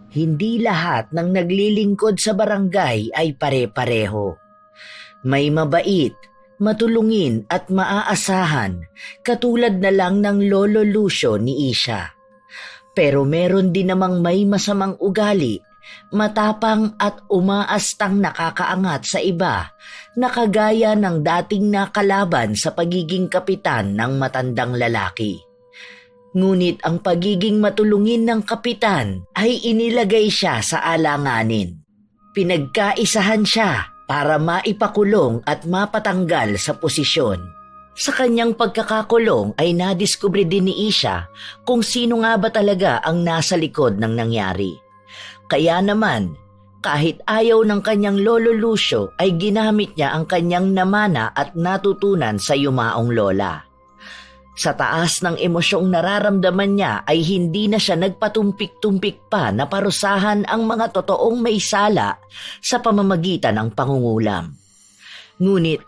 Hindi lahat ng naglilingkod sa barangay ay pare-pareho. May mabait, matulungin at maaasahan katulad na lang ng Lolo Lucio ni Isha. Pero meron din namang may masamang ugali, matapang at umaastang nakakaangat sa iba na kagaya ng dating nakalaban sa pagiging kapitan ng matandang lalaki. Ngunit ang pagiging matulungin ng kapitan ay inilagay siya sa alanganin. Pinagkaisahan siya para maipakulong at mapatanggal sa posisyon. Sa kanyang pagkakakulong ay nadiskubre din ni Isha kung sino nga ba talaga ang nasa likod ng nangyari. Kaya naman, kahit ayaw ng kanyang Lolo Lucio ay ginamit niya ang kanyang namana at natutunan sa yumaong lola. Sa taas ng emosyong nararamdaman niya ay hindi na siya nagpatumpik-tumpik pa na parusahan ang mga totoong may sala sa pamamagitan ng pangungulam. Ngunit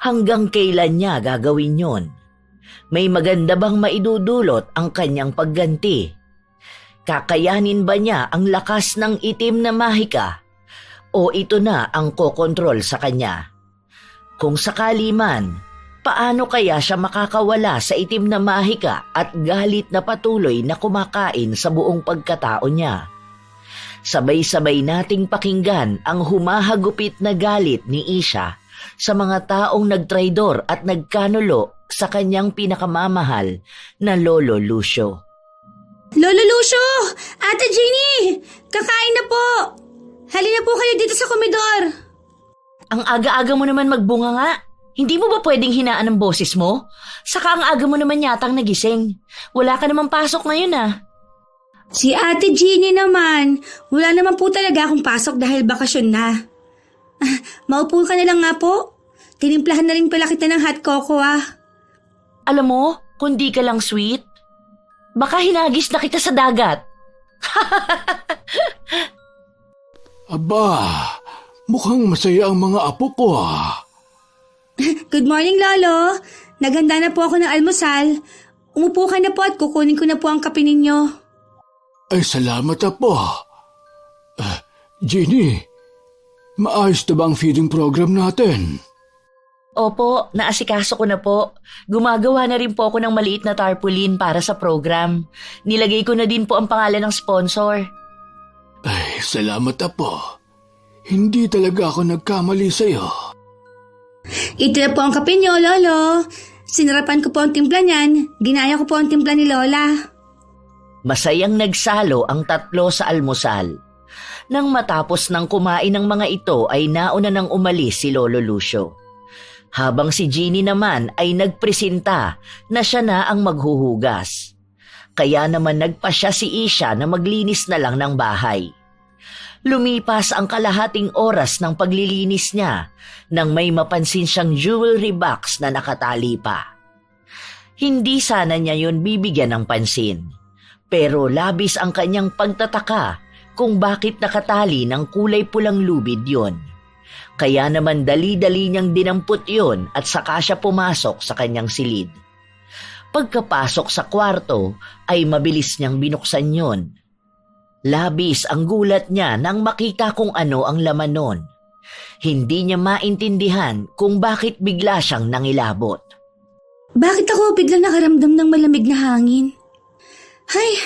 hanggang kailan niya gagawin yon? May maganda bang maidudulot ang kanyang pagganti? Kakayanin ba niya ang lakas ng itim na mahika? O ito na ang kokontrol sa kanya? Kung sakali man, paano kaya siya makakawala sa itim na mahika at galit na patuloy na kumakain sa buong pagkatao niya? Sabay-sabay nating pakinggan ang humahagupit na galit ni Isha sa mga taong nagtraidor at nagkanulo sa kanyang pinakamamahal na Lolo Lucio. Lolo Lucio! Ate Jeannie! Kakain na po! Halina po kayo dito sa komedor! Ang aga-aga mo naman magbunga nga. Hindi mo ba pwedeng hinaan ang boses mo? Saka ang aga mo naman yatang nagising. Wala ka naman pasok ngayon ah. Si Ate Jeannie naman, wala naman po talaga akong pasok dahil bakasyon na. Maupo ka na lang nga po. Tinimplahan na rin pala kita ng hot cocoa ah. Alam mo, kung di ka lang sweet, baka hinagis na kita sa dagat. Aba, mukhang masaya ang mga apo ko ah. Good morning, Lolo. Naghanda na po ako ng almusal. Umupo ka na po at kukunin ko na po ang kape ninyo. Ay, salamat apo. Jeannie, maayos na ba ang feeding program natin? Opo, naasikaso ko na po. Gumagawa na rin po ako ng maliit na tarpaulin para sa program. Nilagay ko na din po ang pangalan ng sponsor. Ay, salamat apo. Hindi talaga ako nagkamali sa'yo. Ito na po ang kape nyo, Lolo. Sinarapan ko po ang timpla niyan. Ginaya ko po ang timpla ni Lola. Masayang nagsalo ang tatlo sa almusal. Nang matapos ng kumain ng mga ito ay nauna nang umalis si Lolo Lucio. Habang si Jeannie naman ay nagpresenta na siya na ang maghuhugas. Kaya naman nagpasya si Isha na maglinis na lang ng bahay. Lumipas ang kalahating oras ng paglilinis niya nang may mapansin siyang jewelry box na nakatali pa. Hindi sana niya yun bibigyan ng pansin, pero labis ang kanyang pagtataka kung bakit nakatali ng kulay pulang lubid yon. Kaya naman dali-dali niyang dinampot yon at saka siya pumasok sa kanyang silid. Pagkapasok sa kwarto ay mabilis niyang binuksan yon. Labis ang gulat niya nang makita kung ano ang laman nun. Hindi niya maintindihan kung bakit bigla siyang nangilabot. Bakit ako biglang nakaramdam ng malamig na hangin? Ay,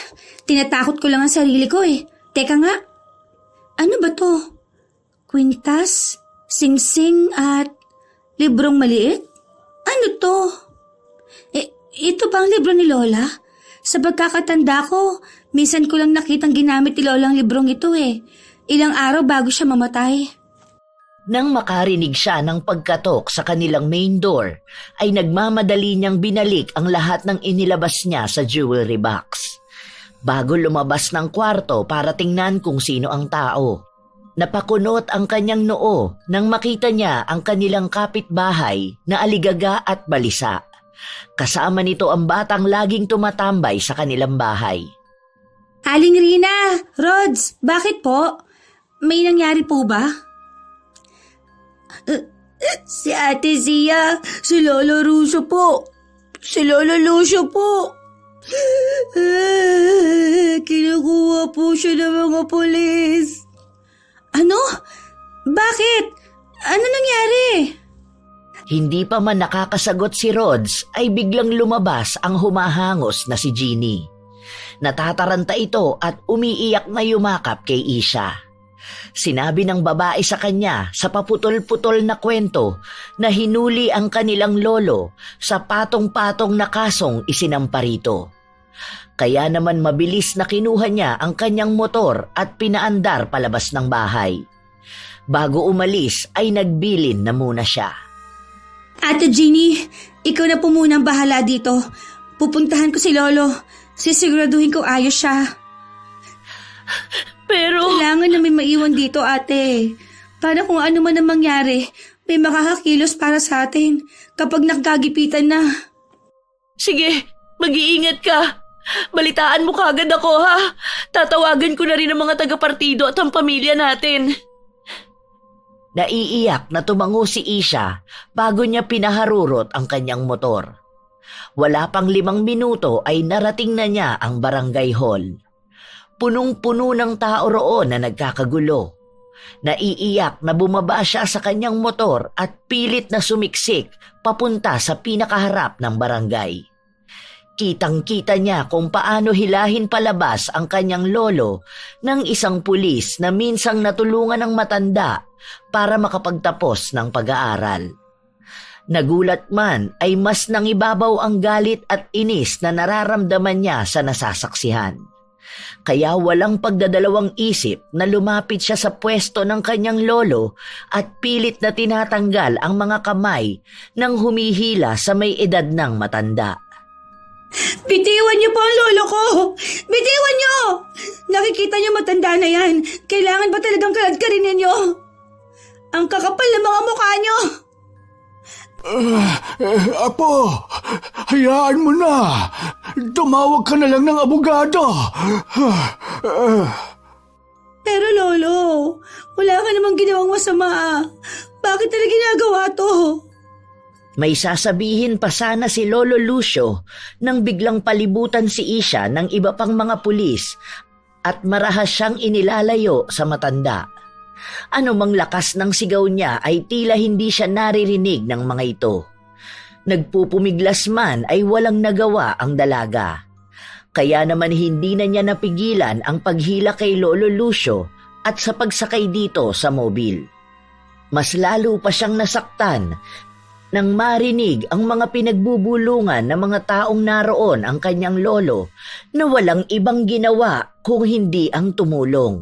tinatakot ko lang ang sarili ko eh. Teka nga, ano ba to? Kwintas, singsing at librong maliit? Ano to? Ito ba ang libro ni Lola? Sa pagkakatanda ko, minsan ko lang nakitang ginamit ni Lola ang librong ito eh. Ilang araw bago siya mamatay. Nang makarinig siya ng pagkatok sa kanilang main door, ay nagmamadali niyang binalik ang lahat ng inilabas niya sa jewelry box. Bago lumabas ng kwarto para tingnan kung sino ang tao, napakunot ang kanyang noo nang makita niya ang kanilang kapitbahay na aligaga at balisa. Kasama nito ang batang laging tumatambay sa kanilang bahay. Aling Rina, Rods, bakit po? May nangyari po ba? Si Ate Zia, si Lolo Lucio po. Si Lolo Lucio po. Kinukuha po siya ng mga pulis. Ano? Bakit? Ano nangyari? Hindi pa man nakakasagot si Rods ay biglang lumabas ang humahangos na si Jeannie. Natataranta ito at umiiyak na yumakap kay Isha. Sinabi ng babae sa kanya sa paputol-putol na kwento na hinuli ang kanilang lolo sa patong-patong na kasong isinampa rito. Kaya naman mabilis na kinuha niya ang kanyang motor at pinaandar palabas ng bahay. Bago umalis ay nagbilin na muna siya. Ate Jeannie, ikaw na po muna ang bahala dito. Pupuntahan ko si Lolo. Sisiguraduhin ko ayos siya. Pero... Kailangan na may maiwan dito, ate. Para kung ano man ang mangyari, may makakakilos para sa atin kapag nakagipitan na. Sige, mag-iingat ka. Balitaan mo kaagad ako, ha? Tatawagan ko na rin ang mga taga-partido at ang pamilya natin. Naiiyak na tumango si Isha bago niya pinaharurot ang kanyang motor. Wala pang 5 minuto ay narating na niya ang barangay hall. Punong-puno ng tao roon na nagkakagulo. Naiiyak na bumaba siya sa kanyang motor at pilit na sumiksik papunta sa pinakaharap ng barangay. Kitang-kita niya kung paano hilahin palabas ang kanyang lolo ng isang pulis na minsang natulungan ng matanda para makapagtapos ng pag-aaral. Nagulat man ay mas nangibabaw ang galit at inis na nararamdaman niya sa nasasaksihan. Kaya walang pagdadalawang isip na lumapit siya sa pwesto ng kanyang lolo at pilit na tinatanggal ang mga kamay ng humihila sa may edad ng matanda. Bitiwan niyo po ang lolo ko! Bitiwan niyo! Nakikita niyo matanda na yan. Kailangan ba talagang kaladkarin ninyo? Ang kakapal na mga mukha niyo! Apo, hayaan mo na. Tumawag ka na lang ng abogado. Pero lolo, wala ka namang ginawang masama. Bakit nila ginagawa to? May sasabihin pa sana si Lolo Lucio nang biglang palibutan si Isha ng iba pang mga pulis at marahas siyang inilalayo sa matanda. Ano mang lakas ng sigaw niya ay tila hindi siya naririnig ng mga ito. Nagpupumiglas man ay walang nagawa ang dalaga. Kaya naman hindi na niya napigilan ang paghila kay Lolo Lucio at sa pagsakay dito sa mobil. Mas lalo pa siyang nasaktan nang marinig ang mga pinagbubulungan ng mga taong naroon ang kanyang lolo na walang ibang ginawa kung hindi ang tumulong.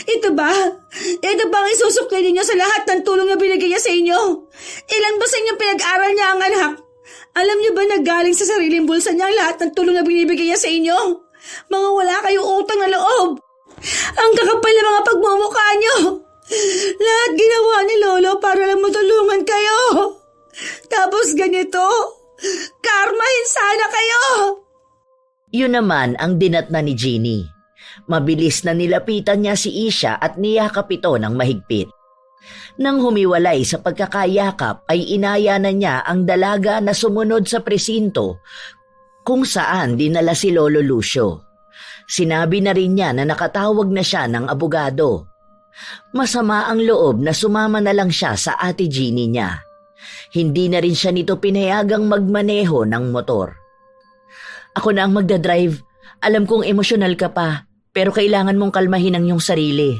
Ito ba? Ito ba ang isusukli ninyo sa lahat ng tulong na binigay niya sa inyo? Ilan ba sa inyong pinag-aral niya ang anak? Alam niyo ba na galing sa sariling bulsa niya ang lahat ng tulong na binibigay niya sa inyo? Mga wala kayong utang na loob. Ang kakapal na mga pagmumukha niyo. Lahat ginawa ni Lolo para lang matulungan kayo. Tapos ganito, karmahin sana kayo. Yun naman ang dinatna ni Jeannie. Mabilis na nilapitan niya si Isha at niyakap ito ng mahigpit. Nang humiwalay sa pagkakayakap ay inaya na niya ang dalaga na sumunod sa presinto kung saan dinala si Lolo Lucio. Sinabi na rin niya na nakatawag na siya ng abogado. Masama ang loob na sumama na lang siya sa ate Jeannie niya. Hindi na rin siya nito pinayagang magmaneho ng motor. Ako na ang magdadrive. Alam kong emosyonal ka pa, pero kailangan mong kalmahin ang iyong sarili.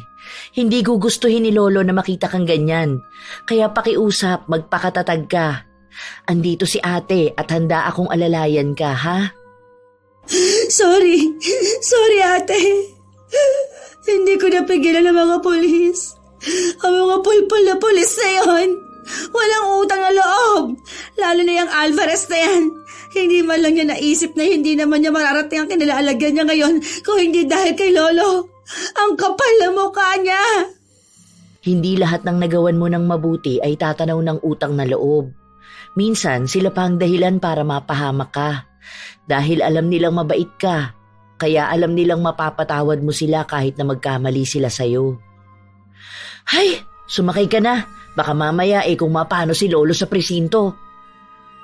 Hindi gugustuhin ni Lolo na makita kang ganyan. Kaya pakiusap, magpakatatag ka. Andito si ate at handa akong alalayan ka, ha? Sorry ate. Hindi ko napigilan ang mga pulis. Ang mga pulpul na pulis na yon. Walang utang na loob. Lalo na yung Alvarez na yan. Hindi man lang niya naisip na hindi naman niya mararating ang kinilalagyan niya ngayon kung hindi dahil kay Lolo. Ang kapal na mukha niya. Hindi lahat ng nagawan mo ng mabuti ay tatanaw ng utang na loob. Minsan sila pa ang dahilan para mapahamak ka. Dahil alam nilang mabait ka. Kaya alam nilang mapapatawad mo sila kahit na magkamali sila sa'yo. Hay, sumakay ka na. Baka mamaya kung mapano si Lolo sa presinto.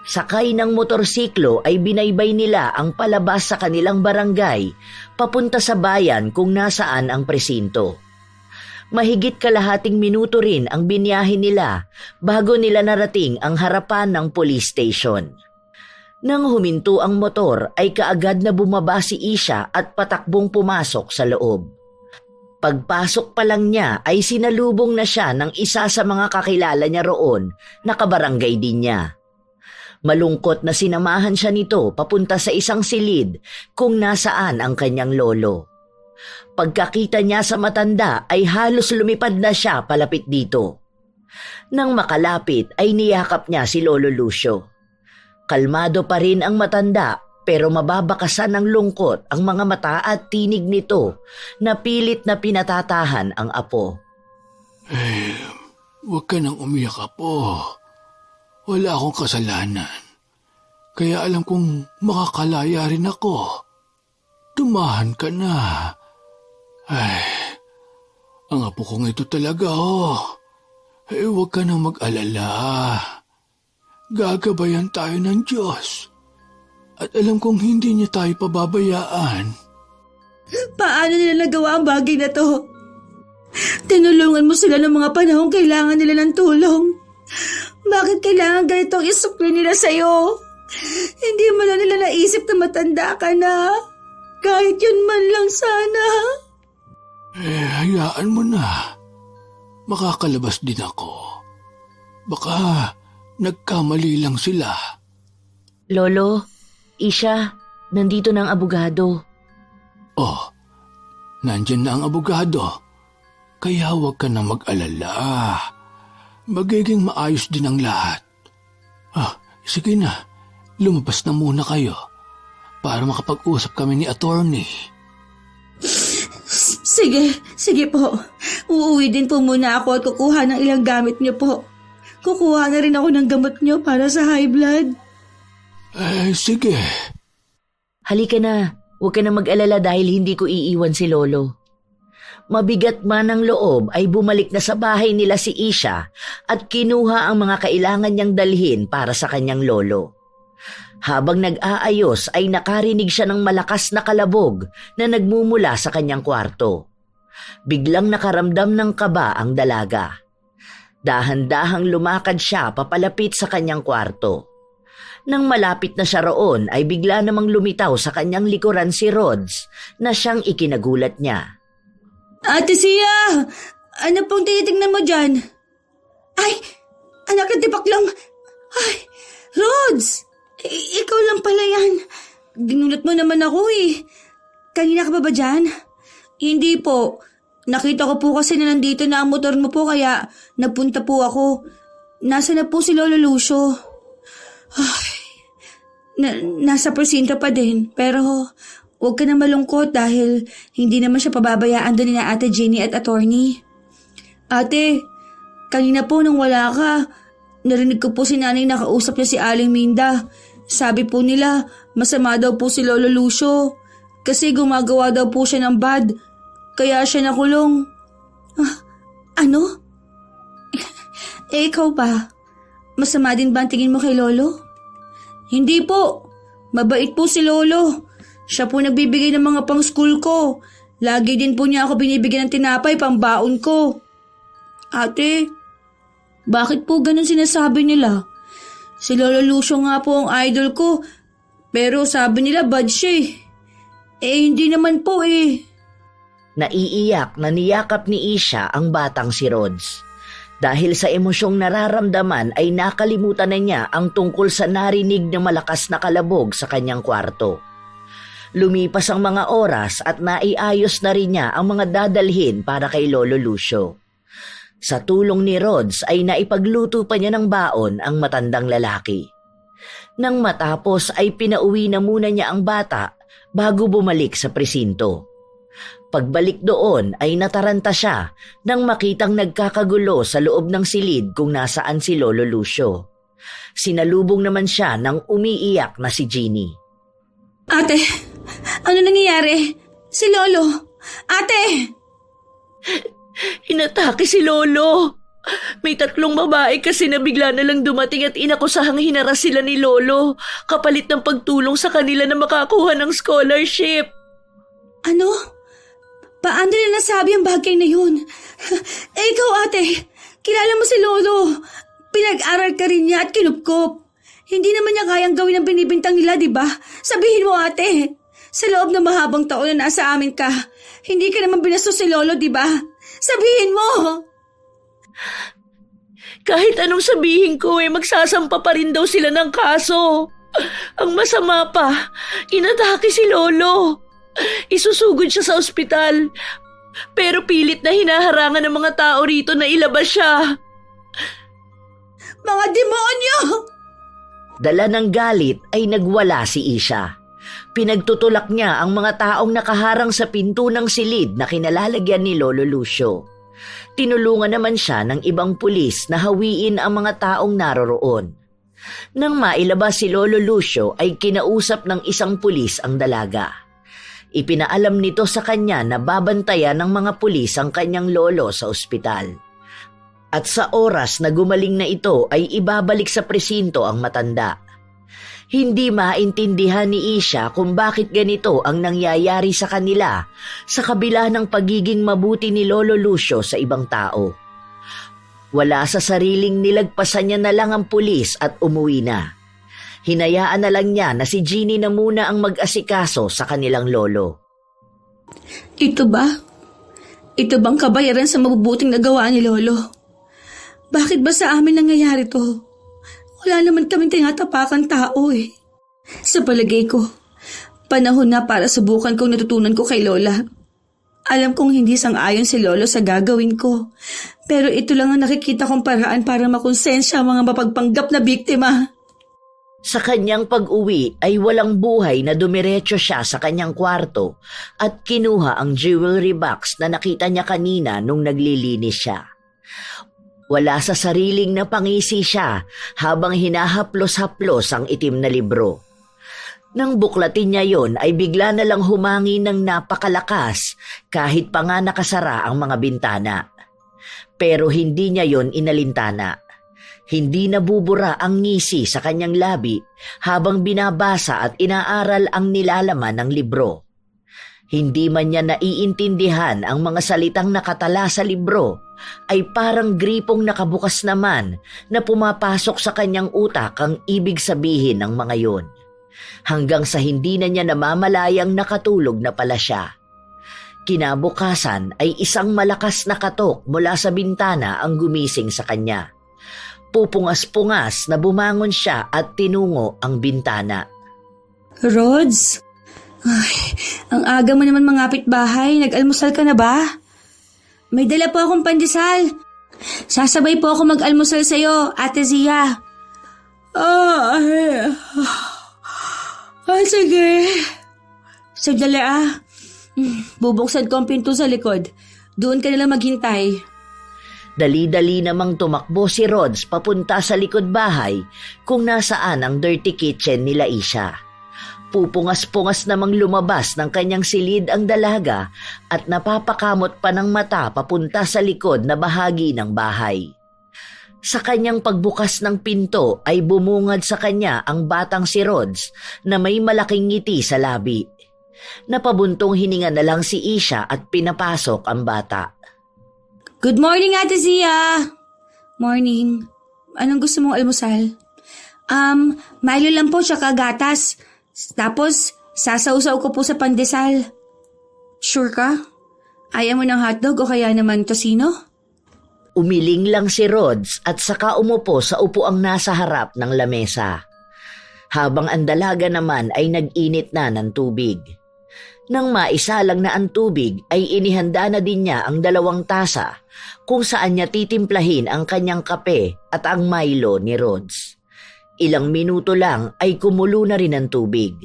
Sakay ng motorsiklo ay binaybay nila ang palabas sa kanilang barangay papunta sa bayan kung nasaan ang presinto. Mahigit kalahating minuto rin ang biniyahe nila bago nila narating ang harapan ng police station. Nang huminto ang motor ay kaagad na bumaba si Isha at patakbong pumasok sa loob. Pagpasok pa lang niya ay sinalubong na siya ng isa sa mga kakilala niya roon na kabarangay din niya. Malungkot na sinamahan siya nito papunta sa isang silid kung nasaan ang kanyang lolo. Pagkakita niya sa matanda ay halos lumipad na siya palapit dito. Nang makalapit ay niyakap niya si Lolo Lucio. Kalmado pa rin ang matanda pero mababakasan ng lungkot ang mga mata at tinig nito na pilit na pinatatahan ang apo. Huwag ka nang umiyak, Apo. Wala akong kasalanan. Kaya alam kong makakalaya rin ako. Tumahan ka na. Ang apo kong ito talaga, huwag ka nang mag-alala. Gagabayan tayo ng Diyos. At alam kong hindi niya tayo pababayaan. Paano nila nagawa ang bagay na to? Tinulungan mo sila ng mga panahong kailangan nila ng tulong. Bakit kailangan ganitong isukli nila sa'yo? Hindi mo na nila naisip na matanda ka na. Kahit yun man lang sana. Hayaan mo na. Makakalabas din ako. Baka nagkamali lang sila. Lolo, Isha, nandito na ang abogado. Nandyan na ang abogado. Kaya huwag ka na mag-alala. Magiging maayos din ang lahat. Sige na. Lumabas na muna kayo para makapag-usap kami ni attorney. Sige po. Uuwi din po muna ako at kukuha ng ilang gamit niyo po. Kukuha na rin ako ng gamot niyo para sa high blood. Sige. Halika na, huwag ka na mag-alala dahil hindi ko iiwan si Lolo. Mabigat man ang loob ay bumalik na sa bahay nila si Isha at kinuha ang mga kailangan niyang dalhin para sa kanyang lolo. Habang nag-aayos ay nakarinig siya ng malakas na kalabog na nagmumula sa kanyang kwarto. Biglang nakaramdam ng kaba ang dalaga. Dahan-dahang lumakad siya papalapit sa kanyang kwarto. Nang malapit na siya roon ay bigla namang lumitaw sa kanyang likuran si Rods na siyang ikinagulat niya. Ate Sia! Ano pong tinitingnan mo dyan? Ay! Anak na tipaklong! Ay! Rods! Ikaw lang pala yan. Ginulat mo naman ako eh. Kanina ka ba dyan? Hindi po. Nakita ko po kasi na nandito na ang motor mo po kaya napunta po ako. Nasa na po si Lolo Lucio? Ay, nasa presinto pa din pero huwag ka na malungkot dahil hindi naman siya pababayaan doon ni Ate Jenny at attorney. Ate, kanina po nung wala ka, narinig ko po si nanay nakausap niya si Aling Minda. Sabi po nila, masama daw po si Lolo Lucio kasi gumagawa daw po siya ng bad, kaya siya nakulong. Ano? Ikaw ba? Masama din ba ang tingin mo kay Lolo? Hindi po. Mabait po si Lolo. Siya po nagbibigay ng mga pang-school ko. Lagi din po niya ako binibigyan ng tinapay pambaon ko. Ate, bakit po ganun sinasabi nila? Si Lolo Lucio nga po ang idol ko. Pero sabi nila bad siya hindi naman po Naiiyak na niyakap ni Isha ang batang si Rods. Dahil sa emosyong nararamdaman ay nakalimutan na niya ang tungkol sa narinig na malakas na kalabog sa kanyang kwarto. Lumipas ang mga oras at naiayos na rin niya ang mga dadalhin para kay Lolo Lucio. Sa tulong ni Rods ay naipagluto pa niya ng baon ang matandang lalaki. Nang matapos ay pinauwi na muna niya ang bata bago bumalik sa presinto. Pagbalik doon ay nataranta siya nang makitang nagkakagulo sa loob ng silid kung nasaan si Lolo Lucio. Sinalubong naman siya ng umiiyak na si Jeannie. Ate, ano nangyayari? Si Lolo! Ate! Inatake si Lolo! May 3 babae kasi na bigla na lang dumating at inakusahang hinaras sila ni Lolo kapalit ng pagtulong sa kanila na makakuha ng scholarship. Ano? Paano nila nasabi ang bagay na yun? Ikaw ate, kilala mo si Lolo. Pinag-aral ka rin niya at kinupkop. Hindi naman niya kayang gawin ang binibintang nila, di ba? Sabihin mo ate, sa loob ng mahabang taon na nasa amin ka, hindi ka naman binastos si Lolo, di ba? Sabihin mo! Kahit anong sabihin ko magsasampa pa rin daw sila ng kaso. Ang masama pa, inatake si Lolo. Isusugod siya sa ospital. Pero pilit na hinaharangan ng mga tao rito na ilabas siya. Mga demonyo! Dala ng galit ay nagwala si Isha. Pinagtutulak niya ang mga taong nakaharang sa pinto ng silid na kinalalagyan ni Lolo Lucio. Tinulungan naman siya ng ibang pulis na hawiin ang mga taong naroroon. Nang mailabas si Lolo Lucio ay kinausap ng isang pulis ang dalaga. Ipinaalam nito sa kanya na babantayan ng mga pulis ang kanyang lolo sa ospital. At sa oras na gumaling na ito ay ibabalik sa presinto ang matanda. Hindi maintindihan ni Isha kung bakit ganito ang nangyayari sa kanila sa kabila ng pagiging mabuti ni Lolo Lucio sa ibang tao. Wala sa sariling nilagpasan niya na lang ang pulis at umuwi na. Hinayaan na lang niya na si Jeannie na muna ang mag-asikaso sa kanilang lolo. Ito ba? Ito bang kabayaran sa mabubuting nagawa ni Lolo? Bakit ba sa amin nangyayari to? Wala naman kaming tinatapakan tao eh. Sa palagay ko, panahon na para subukan kong natutunan ko kay Lola. Alam kong hindi sang-ayon si Lolo sa gagawin ko. Pero ito lang ang nakikita kong paraan para makonsensya ang mga mapagpanggap na biktima. Sa kanyang pag-uwi ay walang buhay na dumiretso siya sa kanyang kwarto at kinuha ang jewelry box na nakita niya kanina nung naglilinis siya. Wala sa sariling napangisi siya habang hinahaplos-haplos ang itim na libro. Nang buklatin niya yon ay bigla na lang humangi ng napakalakas kahit pa nga nakasara ang mga bintana. Pero hindi niya yon inalintana. Hindi nabubura ang ngisi sa kanyang labi habang binabasa at inaaral ang nilalaman ng libro. Hindi man niya naiintindihan ang mga salitang nakatala sa libro, ay parang gripong nakabukas naman na pumapasok sa kanyang utak ang ibig sabihin ng mga yon. Hanggang sa hindi na niya namamalayang nakatulog na pala siya. Kinabukasan ay isang malakas na katok mula sa bintana ang gumising sa kanya. Pupungas-pungas na bumangon siya at tinungo ang bintana. Rods? Ay, ang aga mo naman mangapit bahay. Nag-almusal ka na ba? May dala po akong pandesal. Sasabay po ako mag-almusal sa'yo, Ate Zia. Sige. Sagdali Bubuksan ko ang pinto sa likod. Doon ka nalang maghintay. Dali-dali namang tumakbo si Rods papunta sa likod bahay kung nasaan ang dirty kitchen nila Isha. Pupungas-pungas namang lumabas ng kanyang silid ang dalaga at napapakamot pa ng mata papunta sa likod na bahagi ng bahay. Sa kanyang pagbukas ng pinto ay bumungad sa kanya ang batang si Rods na may malaking ngiti sa labi. Napabuntong hininga na lang si Isha at pinapasok ang bata. Good morning, Ate Zia! Morning. Anong gusto mong almusal? Milo lang po tsaka gatas. Tapos, sasausaw ko po sa pandesal. Sure ka? Ayaw mo ng hotdog o kaya naman tosino? Umiling lang si Rods at saka umupo sa upuang nasa harap ng lamesa. Habang ang dalaga naman ay nag-init na ng tubig. Nang maisalang na ang tubig ay inihanda na din niya ang 2 tasa kung saan niya titimplahin ang kanyang kape at ang Milo ni Rods. Ilang minuto lang ay kumulo na rin ang tubig.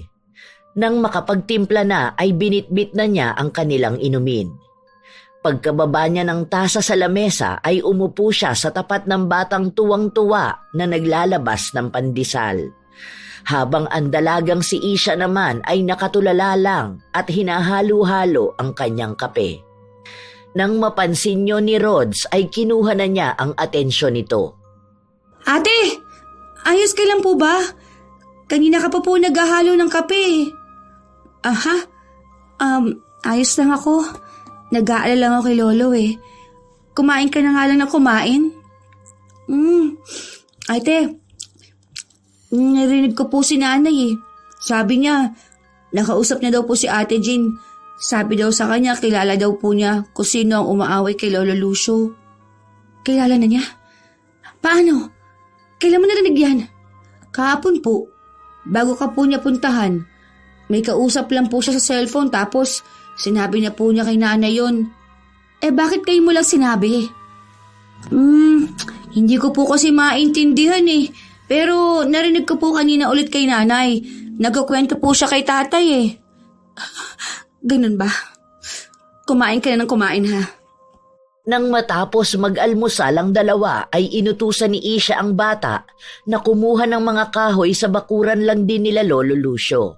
Nang makapagtimpla na ay binitbit na niya ang kanilang inumin. Pagkababa niya ng tasa sa lamesa ay umupo siya sa tapat ng batang tuwang-tuwa na naglalabas ng pandesal. Habang ang dalagang si Isha naman ay nakatulala lang at hinahalo-halo ang kanyang kape. Nang mapansin niyo ni Rods ay kinuha na niya ang atensyon nito. Ate, ayos ka lang po ba? Kanina ka pa po naghahalo ng kape. Aha, ayos lang ako. Nag-aalala lang ako kay Lolo eh. Kumain ka na nga lang na kumain. Ate, narinig ko po si nanay eh. Sabi niya, nakausap niya daw po si Ate Jean. Sabi daw sa kanya, kilala daw po niya kung sino ang umaaway kay Lolo Lucio. Kilala na niya? Paano? Kailan mo narinig yan? Kahapon po, bago ka po niya puntahan. May kausap lang po siya sa cellphone tapos sinabi niya po niya kay nanay yon. Bakit kayo mo lang sinabi? Hindi ko po kasi maintindihan eh. Pero narinig ko po kanina ulit kay nanay. Nagkukwento po siya kay tatay eh. Ganun ba? Kumain ka na ng kumain ha? Nang matapos mag-almusal ang dalawa ay inutusan ni Isha ang bata na kumuha ng mga kahoy sa bakuran lang din nila Lolo Lucio.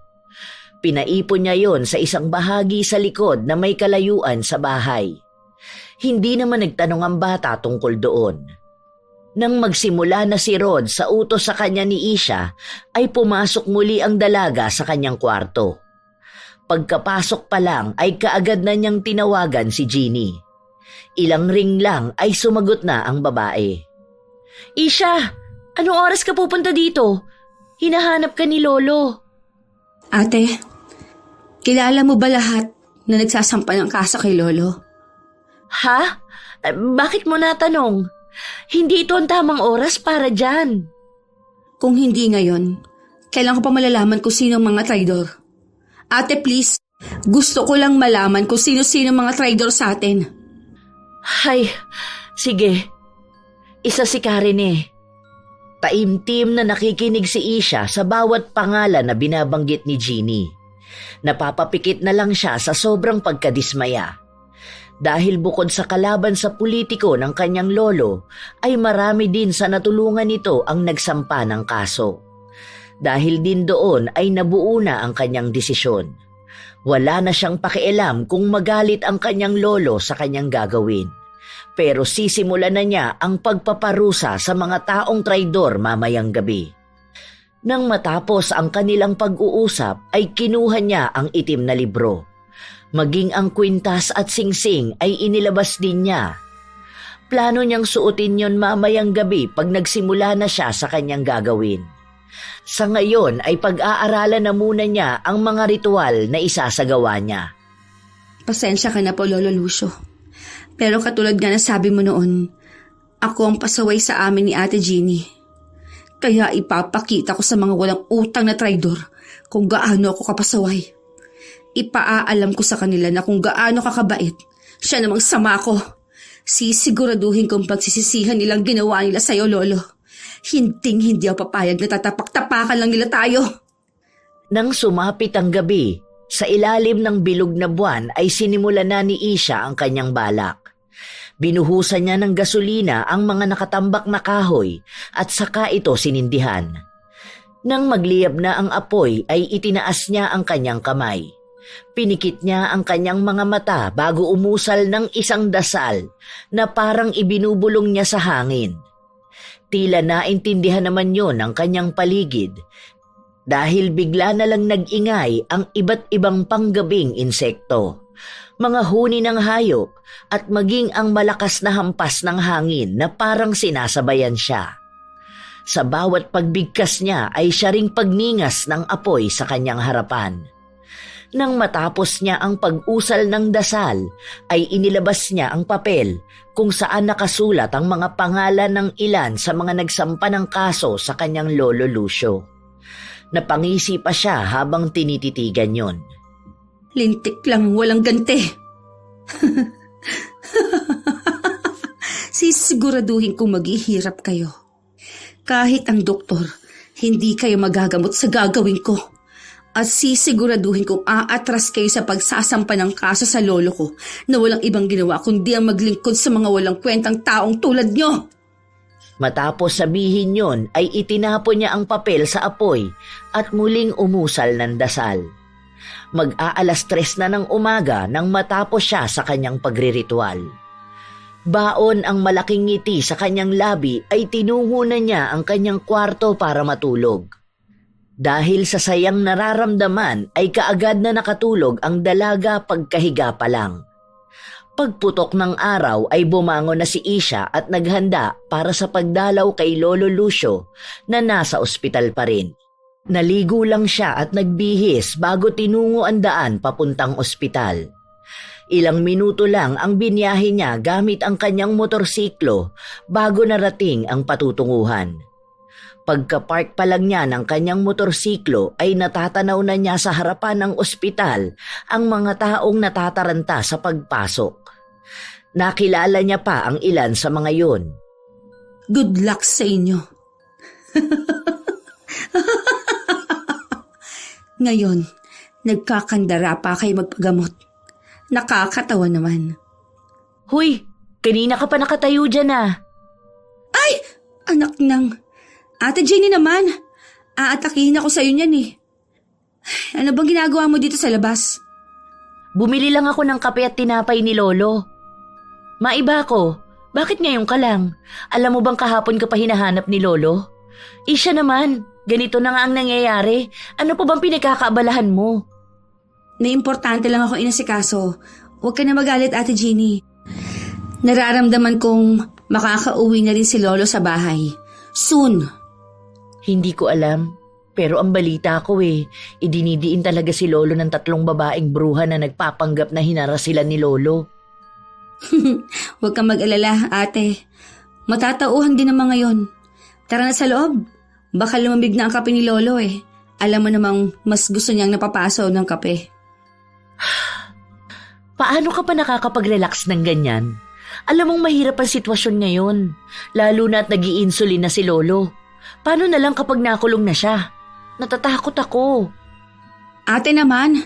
Pinaipon niya yon sa isang bahagi sa likod na may kalayuan sa bahay. Hindi naman nagtanong ang bata tungkol doon. Nang magsimula na si Rod sa utos sa kanya ni Isha ay pumasok muli ang dalaga sa kanyang kwarto. Pagkapasok pa lang ay kaagad na niyang tinawagan si Jeannie. Ilang ring lang ay sumagot na ang babae. Isha, anong oras ka pupunta dito? Hinahanap ka ni Lolo. Ate, kilala mo ba lahat na nagsasampa ng kaso kay Lolo? Ha? Bakit mo natanong? Hindi ito ang tamang oras para dyan. Kung hindi ngayon, kailan ko pa malalaman kung sino ang mga traidor? Ate please, gusto ko lang malaman kung sino-sino mga traidor sa atin. Ay, sige. Isa si Karen eh. Taimtim na nakikinig si Isha sa bawat pangalan na binabanggit ni Jeannie. Napapapikit na lang siya sa sobrang pagkadismaya. Dahil bukod sa kalaban sa politiko ng kanyang lolo, ay marami din sa natulungan nito ang nagsampa ng kaso. Dahil din doon ay nabuo na ang kanyang desisyon. Wala na siyang pakialam kung magalit ang kanyang lolo sa kanyang gagawin. Pero sisimulan na niya ang pagpaparusa sa mga taong traidor mamayang gabi. Nang matapos ang kanilang pag-uusap ay kinuha niya ang itim na libro. Maging ang kwintas at singsing ay inilabas din niya. Plano niyang suotin yon mamayang gabi pag nagsimula na siya sa kanyang gagawin. Sa ngayon ay pag-aaralan na muna niya ang mga ritual na isasagawa niya. Pasensya ka na po, Lolo Lucio. Pero katulad nga na sabi mo noon, ako ang pasaway sa amin ni Ate Jeannie. Kaya ipapakita ko sa mga walang utang na traidor kung gaano ako kapasaway. Ipaaalam ko sa kanila na kung gaano kakabait, siya namang sama ko. Sisiguraduhin kong pagsisisihan nilang ginawa nila sa'yo, Lolo. Hindi ako papayag na tatapak-tapakan lang nila tayo. Nang sumapit ang gabi, sa ilalim ng bilog na buwan ay sinimula na ni Isha ang kanyang balak. Binuhusan niya ng gasolina ang mga nakatambak na kahoy at saka ito sinindihan. Nang magliyab na ang apoy ay itinaas niya ang kanyang kamay. Pinikit niya ang kanyang mga mata bago umusal ng isang dasal na parang ibinubulong niya sa hangin. Tila naintindihan naman yon ng kanyang paligid dahil bigla na lang nag-ingay ang iba't ibang panggabing insekto, mga huni ng hayop at maging ang malakas na hampas ng hangin na parang sinasabayan siya. Sa bawat pagbigkas niya ay siya ring pagningas ng apoy sa kanyang harapan. Nang matapos niya ang pag-usal ng dasal, ay inilabas niya ang papel kung saan nakasulat ang mga pangalan ng ilan sa mga nagsampa ng kaso sa kanyang Lolo Lucio. Napangisi pa siya habang tinititigan yon. Lintik lang, walang ganti. Sisiguraduhin kong maghihirap kayo. Kahit ang doktor, hindi kayo magagamot sa gagawin ko. At sisiguraduhin kong aatras kayo sa pagsasampa ng kaso sa lolo ko na walang ibang ginawa kundi ang maglingkod sa mga walang kwentang taong tulad nyo. Matapos sabihin yon ay itinapon niya ang papel sa apoy at muling umusal ng dasal. Mag-aalas 3 na ng umaga nang matapos siya sa kanyang pagriritual. Baon ang malaking ngiti sa kanyang labi ay tinungo na niya ang kanyang kwarto para matulog. Dahil sa sayang nararamdaman ay kaagad na nakatulog ang dalaga pagkahiga pa lang. Pagputok ng araw ay bumangon na si Isha at naghanda para sa pagdalaw kay Lolo Lucio na nasa ospital pa rin. Naligo lang siya at nagbihis bago tinungo ang daan papuntang ospital. Ilang minuto lang ang biniyahe niya gamit ang kanyang motorsiklo bago narating ang patutunguhan. Pagka-park pa lang niya ng kanyang motorsiklo ay natatanaw na niya sa harapan ng ospital ang mga taong natataranta sa pagpasok. Nakilala niya pa ang ilan sa mga yon. Good luck sa inyo. Ngayon, nagkakandara pa kayo magpagamot. Nakakatawa naman. Huy, kanina ka pa nakatayo dyan ah. Ay! Anak ng... Ate Jenny naman, aatakihin ako sa'yo niyan eh. Ano bang ginagawa mo dito sa labas? Bumili lang ako ng kape at tinapay ni Lolo. Maiba ko, bakit ngayon ka lang? Alam mo bang kahapon ka pa hinahanap ni Lolo? Isya naman, ganito na nga ang nangyayari. Ano pa bang pinagkakaabalahan mo? Naimportante lang ako inasikaso. Huwag ka na magalit, Ate Jenny. Nararamdaman kong makakauwi na rin si Lolo sa bahay. Soon. Hindi ko alam, pero ang balita ko idinidiin talaga si Lolo ng 3 babaeng bruha na nagpapanggap na hinara sila ni Lolo. Huwag kang mag-alala, ate. Matatauhan din naman ngayon. Tara na sa loob. Baka lumamig na ang kape ni Lolo eh. Alam mo namang mas gusto niyang napapasaw ng kape. Paano ka pa nakakapag-relax ng ganyan? Alam mong mahirap ang sitwasyon ngayon, lalo na at nag-i-insulin na si Lolo. Paano na lang kapag nakulong na siya? Natatakot ako. Ate naman,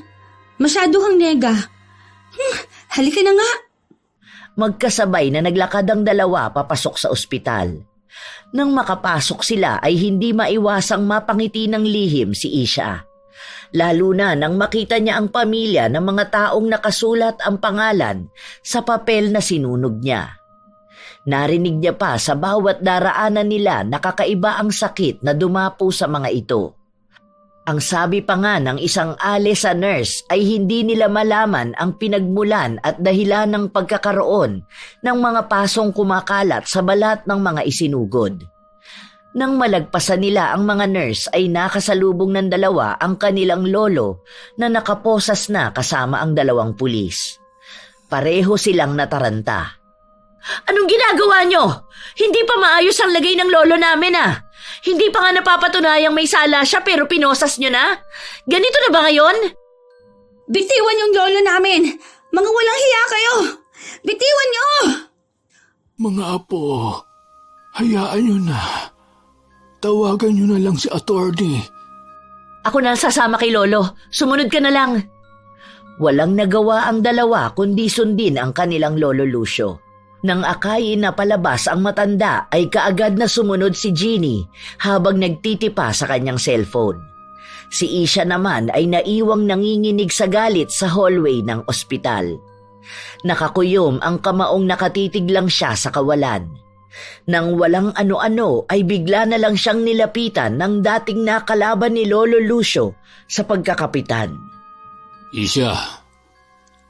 masyado kang nega. Halika na nga. Magkasabay na naglakad ang dalawa papasok sa ospital. Nang makapasok sila ay hindi maiwasang mapangiti ng lihim si Isha. Lalo na nang makita niya ang pamilya ng mga taong nakasulat ang pangalan sa papel na sinunog niya. Narinig niya pa sa bawat daraanan nila na kakaiba ang sakit na dumapo sa mga ito. Ang sabi pa nga ng isang ale sa nurse ay hindi nila malaman ang pinagmulan at dahilan ng pagkakaroon ng mga pasong kumakalat sa balat ng mga isinugod. Nang malagpasan nila ang mga nurse ay nakasalubong ng dalawa ang kanilang lolo na nakaposas na kasama ang 2 pulis. Pareho silang nataranta. Anong ginagawa nyo? Hindi pa maayos ang lagay ng lolo namin ah. Hindi pa nga napapatunayang may sala siya pero pinosas nyo na? Ganito na ba ngayon? Bitiwan yung lolo namin. Mga walang hiya kayo. Bitiwan nyo. Mga apo, hayaan nyo na. Tawagan nyo na lang si attorney. Ako na sasama kay Lolo. Sumunod ka na lang. Walang nagawa ang dalawa kundi sundin ang kanilang Lolo Lucio. Nang akayin na palabas ang matanda ay kaagad na sumunod si Jeannie habang nagtitipa sa kanyang cellphone. Si Isha naman ay naiwang nanginginig sa galit sa hallway ng ospital. Nakakuyom ang kamaong nakatitig lang siya sa kawalan. Nang walang ano-ano ay bigla na lang siyang nilapitan ng dating nakalaban ni Lolo Lucio sa pagkakapitan. Isha,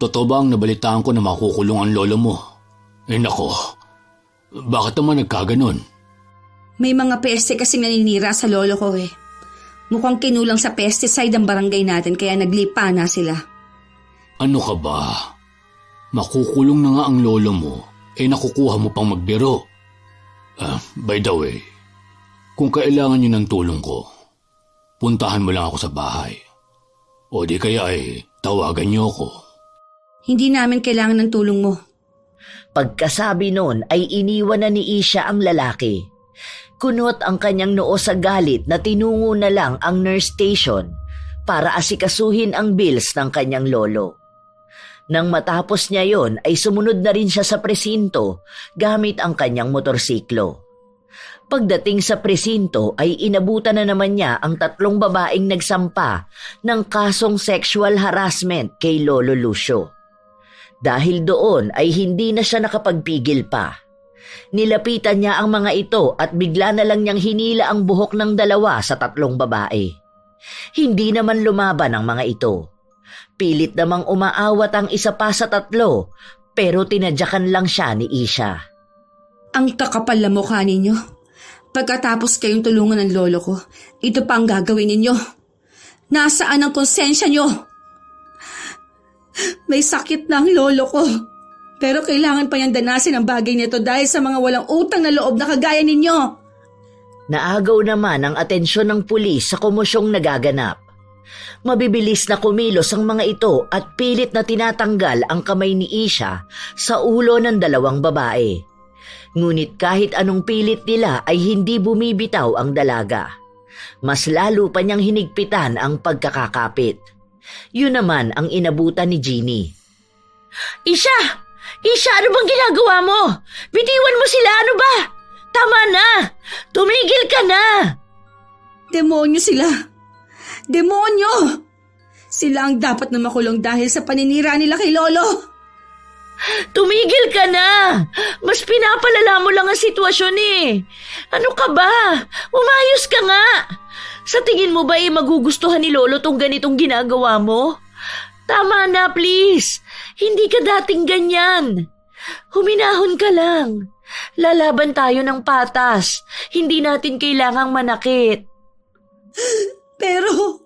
totoo ba ang nabalitaan ko na makukulong ang lolo mo? Nako, bakit naman nagkaganon? May mga peste kasing naninira sa lolo ko eh. Mukhang kinulang sa pesticide ang barangay natin kaya naglipa na sila. Ano ka ba? Makukulong na nga ang lolo mo, nakukuha mo pang magbiro. By the way, kung kailangan niyo ng tulong ko, puntahan mo lang ako sa bahay. O di kaya tawagan niyo ako. Hindi namin kailangan ng tulong mo. Pagkasabi noon ay iniwan na ni Isha ang lalaki. Kunot ang kanyang noo sa galit na tinungo na lang ang nurse station para asikasuhin ang bills ng kanyang lolo. Nang matapos niya yon ay sumunod na rin siya sa presinto gamit ang kanyang motorsiklo. Pagdating sa presinto ay inabutan na naman niya ang 3 babaeng nagsampa ng kasong sexual harassment kay Lolo Lucio. Dahil doon ay hindi na siya nakapagpigil pa. Nilapitan niya ang mga ito at bigla na lang niyang hinila ang buhok ng 2 sa 3 babae. Hindi naman lumaban ang mga ito. Pilit namang umaawat ang isa pa sa 3 pero tinadyakan lang siya ni Isha. Ang kakapal na mukha ninyo. Pagkatapos kayong tulungan ng lolo ko, ito pa ang gagawin ninyo. Nasaan ang konsensya nyo? May sakit na ang lolo ko. Pero kailangan pa niyang danasin ang bagay nito dahil sa mga walang utang na loob na kagaya ninyo. Naagaw naman ang atensyon ng pulis sa komosyong nagaganap. Mabibilis na kumilos ang mga ito at pilit na tinatanggal ang kamay ni Isha sa ulo ng 2 babae. Ngunit kahit anong pilit nila ay hindi bumibitaw ang dalaga. Mas lalo pa niyang hinigpitan ang pagkakakapit. Yun naman ang inabutan ni Jeannie. Isha! Isha, ano bang ginagawa mo? Bitiwan mo sila, ano ba? Tama na! Tumigil ka na! Demonyo sila! Demonyo! Sila ang dapat na makulong dahil sa paninira nila kay lolo. Tumigil ka na! Mas pinapalala mo lang ang sitwasyon eh. Ano ka ba? Umayos ka nga! Sa tingin mo ba magugustuhan ni Lolo tong ganitong ginagawa mo? Tama na, please. Hindi ka dating ganyan. Huminahon ka lang. Lalaban tayo ng patas. Hindi natin kailangang manakit. Pero...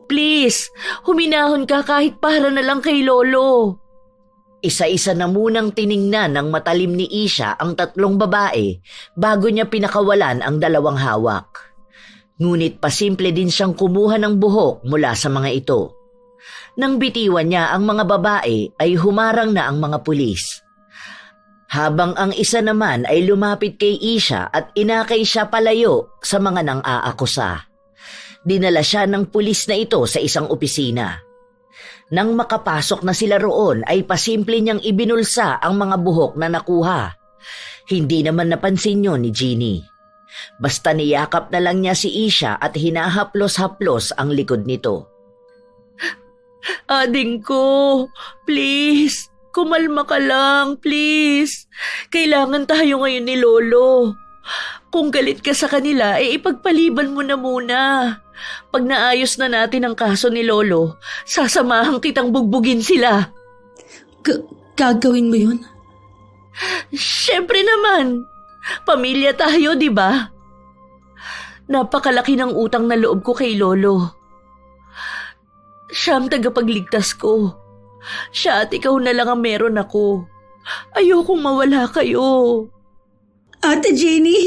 Please, huminahon ka kahit para na lang kay Lolo. Isa-isa na munang tiningnan ng matalim ni Isha ang 3 babae bago niya pinakawalan ang 2 hawak. Ngunit pasimple din siyang kumuha ng buhok mula sa mga ito. Nang bitiwan niya ang mga babae ay humarang na ang mga pulis. Habang ang isa naman ay lumapit kay Isha at inakay siya palayo sa mga nang-aakusa. Dinala siya ng pulis na ito sa isang opisina. Nang makapasok na sila roon ay pasimple niyang ibinulsa ang mga buhok na nakuha. Hindi naman napansin yun ni Jeannie. Basta niyakap na lang niya si Isha at hinahaplos-haplos ang likod nito. Ading ko, please, kumalma ka lang, please. Kailangan tayo ngayon ni Lolo. Kung galit ka sa kanila, ipagpaliban mo na muna. Pag naayos na natin ang kaso ni Lolo, sasamahan kitang bugbugin sila. Gagawin mo yun? Siyempre naman. Pamilya tayo, di ba? Napakalaki ng utang na loob ko kay Lolo. Siya ang tagapagligtas ko. Siya at ikaw na lang ang meron ako. Ayokong mawala kayo. Ate Jenny!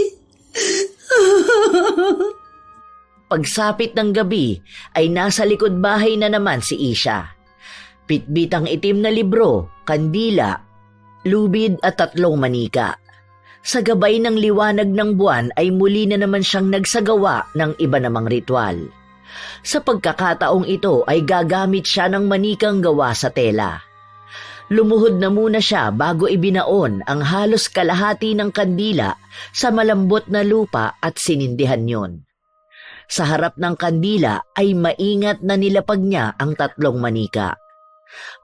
Pagsapit ng gabi ay nasa likod bahay na naman si Isha. Bitbit ang itim na libro, kandila, lubid at 3 manika. Sa gabay ng liwanag ng buwan ay muli na naman siyang nagsagawa ng iba namang ritual. Sa pagkakataong ito ay gagamit siya ng manikang gawa sa tela. Lumuhod na muna siya bago ibinaon ang halos kalahati ng kandila sa malambot na lupa at sinindihan yon. Sa harap ng kandila ay maingat na nilapag niya ang 3 manika.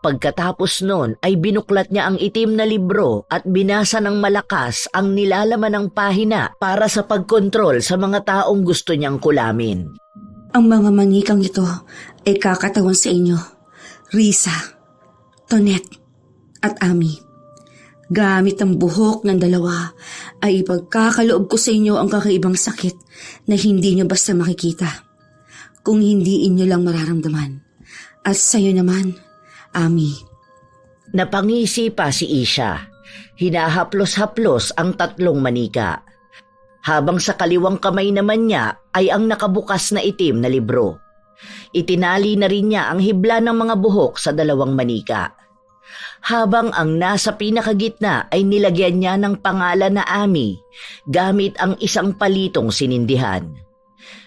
Pagkatapos nun ay binuklat niya ang itim na libro at binasa ng malakas ang nilalaman ng pahina para sa pagkontrol sa mga taong gusto niyang kulamin. Ang mga manikang ito ay kakatawan sa inyo, Risa, Tonet, at Ami. Gamit ang buhok ng 2 ay ipagkakaloob ko sa inyo ang kakaibang sakit na hindi nyo basta makikita, kung hindi inyo lang mararamdaman. At sa'yo naman, Ami. Napangisi pa si Isha. Hinahaplos-haplos ang 3 manika. Habang sa kaliwang kamay naman niya ay ang nakabukas na itim na libro. Itinali na rin niya ang hibla ng mga buhok sa 2 manika. Habang ang nasa pinakagitna ay nilagyan niya ng pangalan na Ami gamit ang isang palitong sinindihan.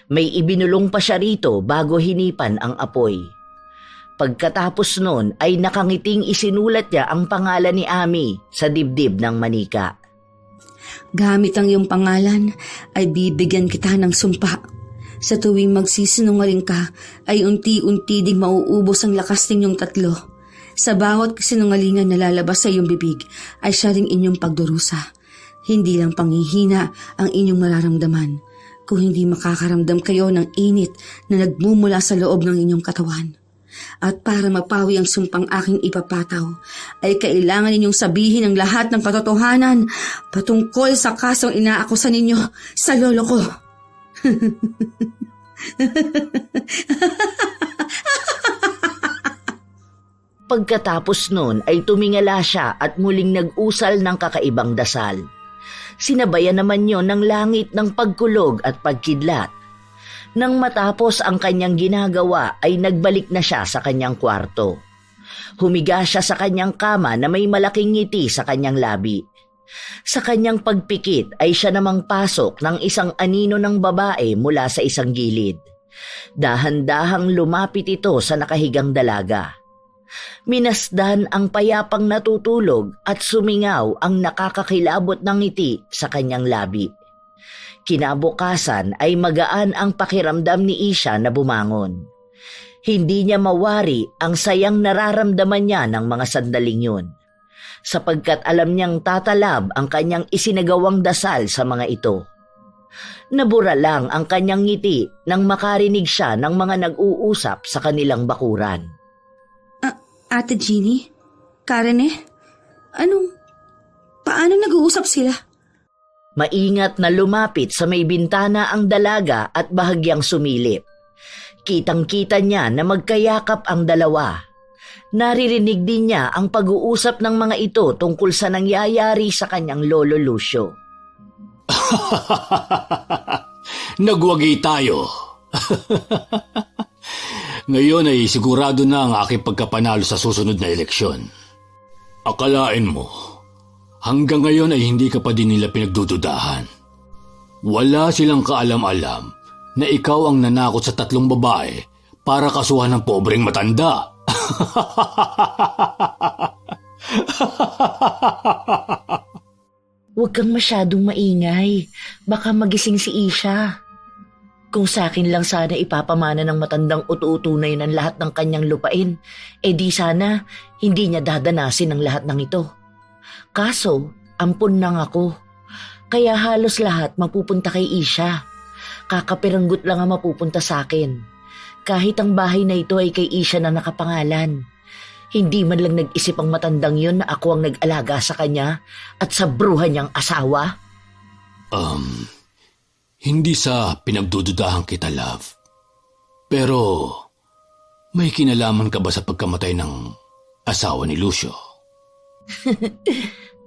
May ibinulong pa siya rito bago hinipan ang apoy. Pagkatapos nun ay nakangiting isinulat niya ang pangalan ni Ami sa dibdib ng manika. Gamit ang iyong pangalan ay bibigyan kita ng sumpa. Sa tuwing magsisinungaling ka ay unti-unti ding mauubos ang lakas ninyong tatlo. Sa bawat sinungalingan na lalabas sa iyong bibig ay siya ring inyong pagdurusa. Hindi lang panghihina ang inyong mararamdaman, kung hindi makakaramdam kayo ng init na nagmumula sa loob ng inyong katawan. At para mapawi ang sumpang aking ipapataw, ay kailangan ninyong sabihin ang lahat ng katotohanan patungkol sa kasong inaakusan ninyo sa lolo ko. Pagkatapos nun ay tumingala siya at muling nag-usal ng kakaibang dasal. Sinabayan naman yon ng langit ng pagkulog at pagkidlat. Nang matapos ang kanyang ginagawa ay nagbalik na siya sa kanyang kwarto. Humiga siya sa kanyang kama na may malaking ngiti sa kanyang labi. Sa kanyang pagpikit ay siya namang pasok ng isang anino ng babae mula sa isang gilid. Dahan-dahang lumapit ito sa nakahigang dalaga. Minasdan ang payapang natutulog at sumingaw ang nakakakilabot ng ngiti sa kanyang labi. Kinabukasan ay magaan ang pakiramdam ni Isha na bumangon. Hindi niya mawari ang sayang nararamdaman niya ng mga sandaling yun, sapagkat alam niyang tatalab ang kanyang isinagawang dasal sa mga ito. Nabura lang ang kanyang ngiti nang makarinig siya ng mga nag-uusap sa kanilang bakuran. Ate Jeannie? Karen paano nag-uusap sila? Maingat na lumapit sa may bintana ang dalaga at bahagyang sumilip. Kitang-kita niya na magkayakap ang dalawa. Naririnig din niya ang pag-uusap ng mga ito tungkol sa nangyayari sa kanyang lolo Lucio. Nagwagi tayo. Ngayon ay sigurado na ang aking pagkapanalo sa susunod na eleksyon. Akalain mo, hanggang ngayon ay hindi ka pa din nila pinagdududahan. Wala silang kaalam-alam na ikaw ang nanakot sa 3 babae para kasuhan ng pobreng matanda. Huwag kang masyadong maingay. Baka magising si Isha. Kung sa akin lang sana ipapamana ng matandang utu-utunay ng lahat ng kanyang lupain, di sana hindi niya dadanasin ang lahat ng ito. Kaso, ampun lang ako. Kaya halos lahat mapupunta kay Isha. Kakapiranggot lang ang mapupunta sa akin. Kahit ang bahay na ito ay kay Isha na nakapangalan. Hindi man lang nag-isip ang matandang yun na ako ang nag-alaga sa kanya at sa bruha niyang asawa. Hindi sa pinagdududahan kita, love. Pero, may kinalaman ka ba sa pagkamatay ng asawa ni Lucio?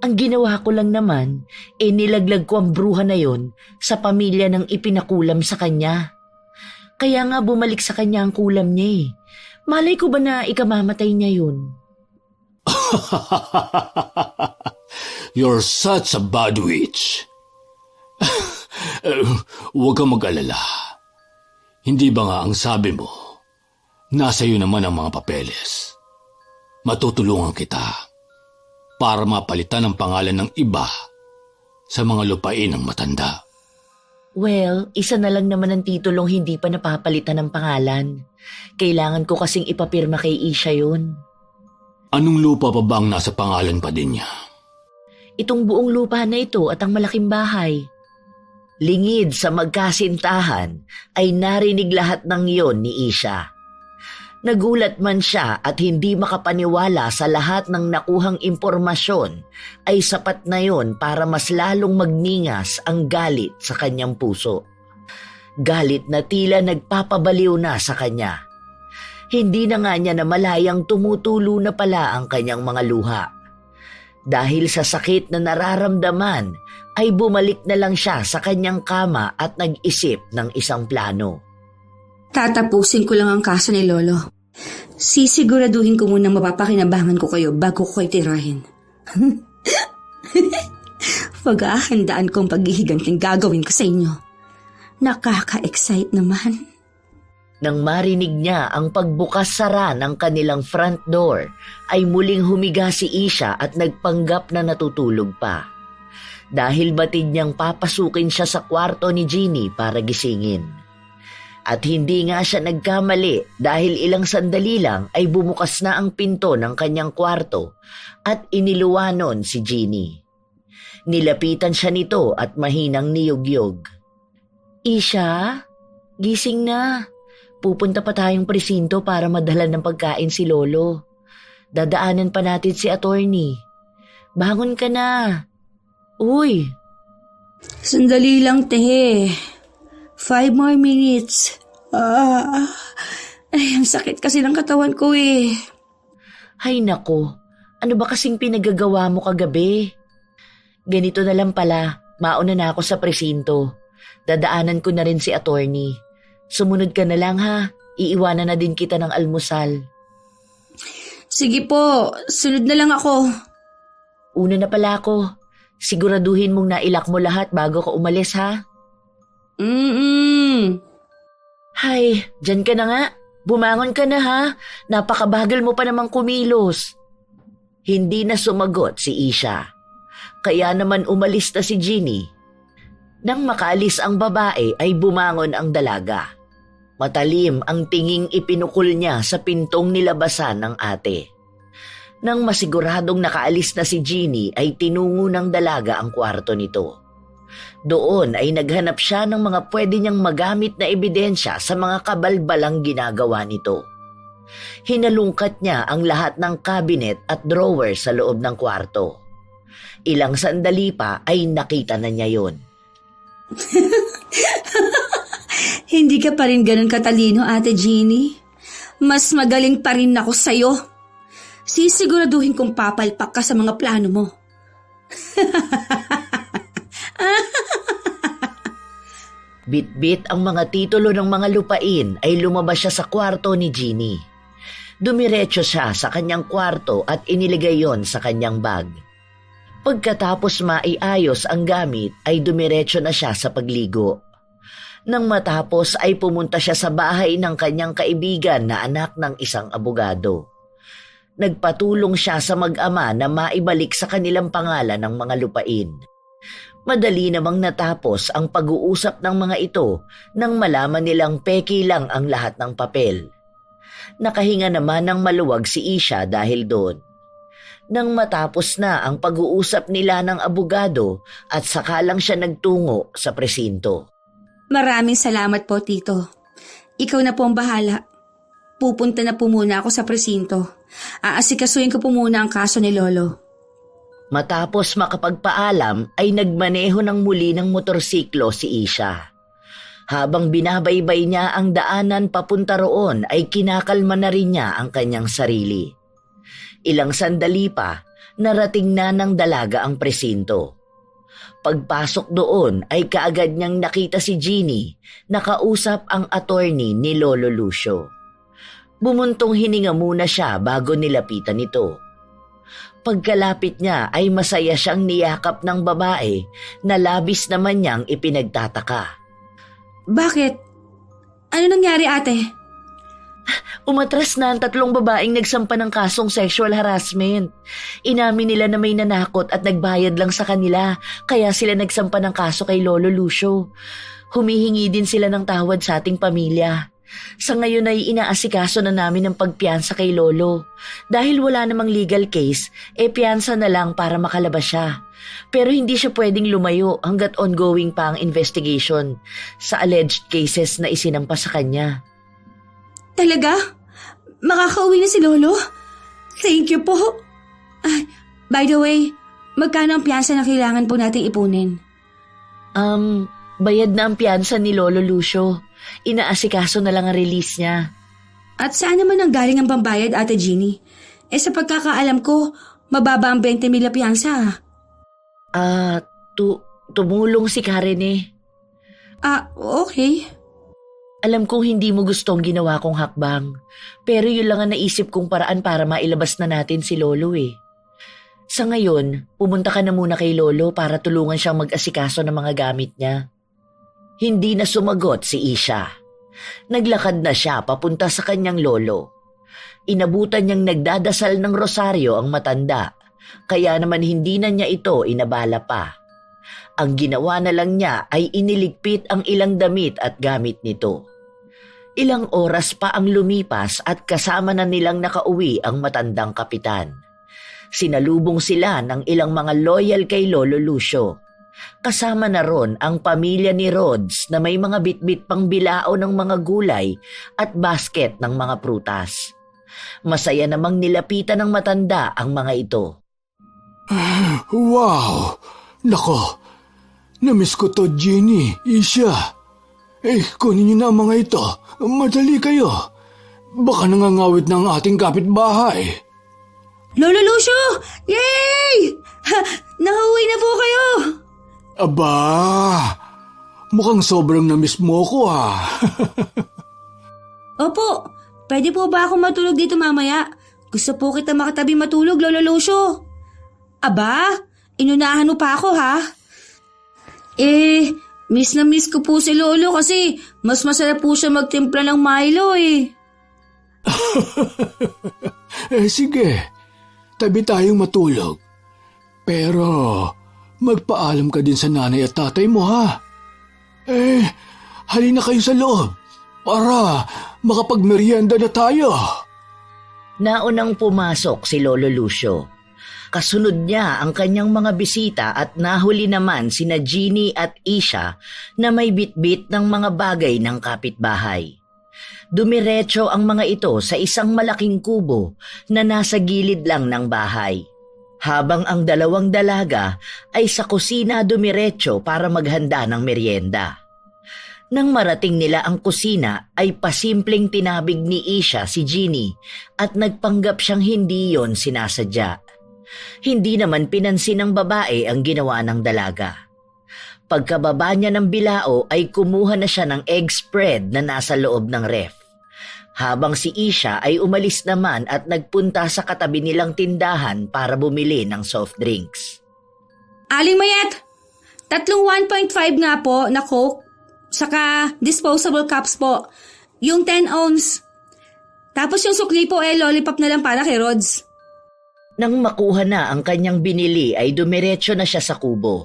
Ang ginawa ko lang naman, nilaglag ko ang bruha na yon sa pamilya ng ipinakulam sa kanya. Kaya nga bumalik sa kanya ang kulam niya . Malay ko ba na ikamamatay niya yun? You're such a bad witch. Huwag kang mag-alala. Hindi ba nga ang sabi mo, nasa iyo naman ang mga papeles. Matutulungan kita para mapalitan ang pangalan ng iba sa mga lupain ng matanda. Well, isa na lang naman ang titulong hindi pa napapalitan ng pangalan. Kailangan ko kasing ipapirma kay Isha yun. Anong lupa pa ba ang nasa pangalan pa din niya? Itong buong lupa na ito at ang malaking bahay. Lingid sa magkasintahan ay narinig lahat ng iyon ni Isha. Nagulat man siya at hindi makapaniwala sa lahat ng nakuhang impormasyon ay sapat na yon para mas lalong magningas ang galit sa kanyang puso. Galit na tila nagpapabaliw na sa kanya. Hindi na nga niya namalayang tumutulo na pala ang kanyang mga luha. Dahil sa sakit na nararamdaman, ay bumalik na lang siya sa kanyang kama at nag-isip ng isang plano. Tatapusin ko lang ang kaso ni Lolo. Sisiguraduhin ko munang mapapakinabangan ko kayo bago ko kayo tirahin. Pag-ahandaan ko ang paghihiganting gagawin ko sa inyo. Nakaka-excite naman. Nang marinig niya ang pagbukas-sara ng kanilang front door, ay muling humiga si Isha at nagpanggap na natutulog pa. dahil batid niyang papasukin siya sa kwarto ni Jeannie para gisingin. At hindi nga siya nagkamali dahil ilang sandali lang ay bumukas na ang pinto ng kanyang kwarto at iniluwanon si Jeannie. Nilapitan siya nito at mahinang niyugyog. "Isha, gising na. Pupunta pa tayong presinto para madala ng pagkain si Lolo. Dadaanan pa natin si attorney. Bangon ka na. Uy!" Sandali lang, te. 5 more minutes. Ay, ang sakit kasi ng katawan ko eh. Hay nako, ano ba kasing pinagagawa mo kagabi? Ganito na lang pala, mauna na ako sa presinto. Dadaanan ko na rin si attorney. Sumunod ka na lang ha, iiwanan na din kita ng almusal. Sige po, sunod na lang ako. Una na pala ako, siguraduhin mong nailak mo lahat bago ka umalis ha. Hay, dyan ka na nga. Bumangon ka na ha. Napakabagal mo pa namang kumilos. Hindi na sumagot si Isha. Kaya naman umalis na si Jeannie. Nang makaalis ang babae ay bumangon ang dalaga. Matalim ang tinging ipinukol niya sa pintong nilabasan ng ate. Nang masiguradong nakaalis na si Jeannie ay tinungo ng dalaga ang kwarto nito. Doon ay naghanap siya ng mga pwede niyang magamit na ebidensya sa mga kabalbalang ginagawa nito. Hinalungkat niya ang lahat ng cabinet at drawer sa loob ng kwarto. Ilang sandali pa ay nakita na niya yon. Hindi ka pa rin ganun katalino, Ate Jeannie. Mas magaling pa rin ako sa'yo. Sisiguraduhin kong papalpak ka sa mga plano mo. Bit-bit ang mga titulo ng mga lupain ay lumabas siya sa kwarto ni Jeannie. Dumiretso siya sa kanyang kwarto at iniligay yon sa kanyang bag. Pagkatapos maiayos ang gamit ay dumiretso na siya sa pagligo. Nang matapos ay pumunta siya sa bahay ng kanyang kaibigan na anak ng isang abogado. Nagpatulong siya sa mag-ama na maibalik sa kanilang pangalan ng mga lupain. Madali namang natapos ang pag-uusap ng mga ito nang malaman nilang peki lang ang lahat ng papel. Nakahinga naman ng maluwag si Isha dahil doon. Nang matapos na ang pag-uusap nila ng abogado at saka lang siya nagtungo sa presinto. Maraming salamat po, Tito. Ikaw na po ang bahala. Pupunta na po muna ako sa presinto. Aasikasuhin ko po muna ang kaso ni Lolo. Matapos makapagpaalam ay nagmaneho ng muli ng motorsiklo si Isha. Habang binabaybay niya ang daanan papunta roon ay kinakalma na rin niya ang kanyang sarili. Ilang sandali pa, narating na ng dalaga ang presinto. Pagpasok doon ay kaagad niyang nakita si Jeannie, nakausap ang attorney ni Lolo Lucio. Bumuntong hininga muna siya bago nilapitan ito. Pagkalapit niya ay masaya siyang niyakap ng babae na labis naman niyang ipinagtataka. Bakit? Ano nangyari, ate? Umatras na ang 3 babaeng nagsampa ng kasong sexual harassment. Inamin nila na may nanakot at nagbayad lang sa kanila, kaya sila nagsampa ng kaso kay Lolo Lucio. Humihingi din sila ng tawad sa ating pamilya. Sa ngayon ay inaasikaso na namin ang pagpiyansa kay Lolo. Dahil wala namang legal case, piyansa na lang para makalabas siya. Pero hindi siya pwedeng lumayo hanggat ongoing pa ang investigation sa alleged cases na isinampa sa kanya. Talaga? Makakauwi na si Lolo? Thank you po. By the way, magkano ang piyansa na kailangan po nating ipunin? Bayad na ang piyansa ni Lolo Lucio. Inaasikaso na lang ang release niya. At saan naman ang galing ang pambayad, Ate Jeannie? Sa pagkakaalam ko, mababa ang 20,000 na piyansa. Tumulong si Karen eh. Okay. Alam kong hindi mo gustong ginawa kong hakbang, pero yun lang ang naisip kong paraan para mailabas na natin si Lolo eh. Sa ngayon, pumunta ka na muna kay Lolo para tulungan siyang mag-asikaso ng mga gamit niya. Hindi na sumagot si Isha. Naglakad na siya papunta sa kanyang lolo. Inabutan niyang nagdadasal ng rosaryo ang matanda, kaya naman hindi na niya ito inabala pa. Ang ginawa na lang niya ay iniligpit ang ilang damit at gamit nito. Ilang oras pa ang lumipas at kasama na nilang nakauwi ang matandang kapitan. Sinalubong sila ng ilang mga loyal kay Lolo Lucio. Kasama na ron ang pamilya ni Rhodes na may mga bitbit pang bilao ng mga gulay at basket ng mga prutas. Masaya namang nilapitan ng matanda ang mga ito. Wow! Nako! Namiss ko to, Jeannie, Isha. Kunin niyo na ang mga ito. Madali kayo. Baka nangangawit ng ating kapitbahay. Lolo Lucio! Yay! Nakauwi na po kayo! Aba! Mukhang sobrang namiss mo ko ha. Opo, pwede po ba ako matulog dito mamaya? Gusto po kita makatabi matulog, Lolo Lucio. Aba, inunahan mo pa ako ha? Miss na miss ko po si Lolo kasi mas masarap po siya magtimpla ng Milo eh. Sige, tabi tayong matulog. Pero magpaalam ka din sa nanay at tatay mo ha. Halina kayo sa loob para makapagmerienda na tayo. Naunang pumasok si Lolo Lucio. Kasunod niya ang kanyang mga bisita at nahuli naman sina Jeannie at Isha na may bitbit ng mga bagay ng kapitbahay. Dumiretso ang mga ito sa isang malaking kubo na nasa gilid lang ng bahay. Habang ang dalawang dalaga ay sa kusina dumiretso para maghanda ng merienda. Nang marating nila ang kusina ay pasimpleng tinabig ni Isha si Jeannie at nagpanggap siyang hindi yon sinasadya. Hindi naman pinansin ng babae ang ginawa ng dalaga. Pagkababa niya ng bilao ay kumuha na siya ng egg spread na nasa loob ng ref. Habang si Isha ay umalis naman at nagpunta sa katabi nilang tindahan para bumili ng soft drinks. Aling Mayet, tatlong 1.5 nga po na Coke, saka disposable cups po, yung 10 ounce. Tapos yung sukli po lollipop na lang para kay Rhodes. Nang makuha na ang kanyang binili ay dumiretso na siya sa kubo.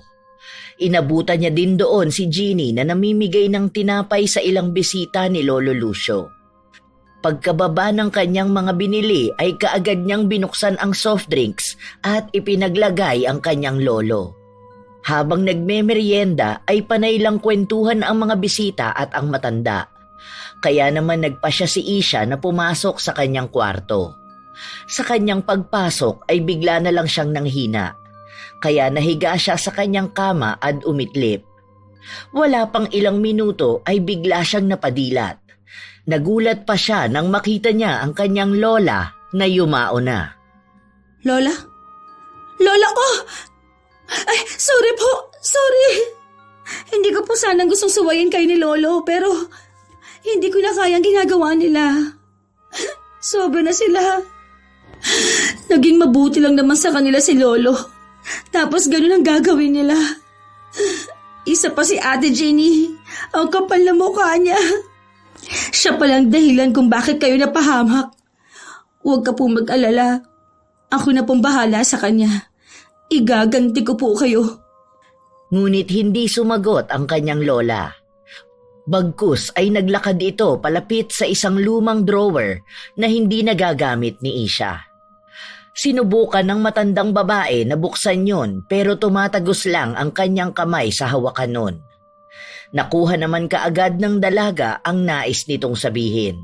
Inabutan niya din doon si Jeannie na namimigay ng tinapay sa ilang bisita ni Lolo Lucio. Pagkababa ng kanyang mga binili ay kaagad niyang binuksan ang soft drinks at ipinaglagay ang kanyang lolo. Habang nagmemeryenda ay panay lang kwentuhan ang mga bisita at ang matanda. Kaya naman nagpa siya si Isha na pumasok sa kanyang kwarto. Sa kanyang pagpasok ay bigla na lang siyang nanghina. Kaya nahiga siya sa kanyang kama at umitlip. Wala pang ilang minuto ay bigla siyang napadilat. Nagulat pa siya nang makita niya ang kanyang lola na yumao na. Lola? Lola ko! Ay, sorry po! Sorry! Hindi ko po sanang gustong suwayin kayo ni Lolo pero hindi ko na kayang ginagawa nila. Sobra na sila. Naging mabuti lang naman sa kanila si Lolo. Tapos ganun ang gagawin nila. Isa pa si Ate Jenny. Ang kapal na mukha niya. Siya palang dahilan kung bakit kayo napahamak. Huwag ka pong mag-alala. Ako na pong bahala sa kanya. Igaganti ko po kayo. Ngunit hindi sumagot ang kanyang lola. Bagkus ay naglakad ito palapit sa isang lumang drawer na hindi nagagamit ni Isha. Sinubukan ng matandang babae na buksan yon pero tumatagos lang ang kanyang kamay sa hawakan nun. Nakuha naman kaagad ng dalaga ang nais nitong sabihin.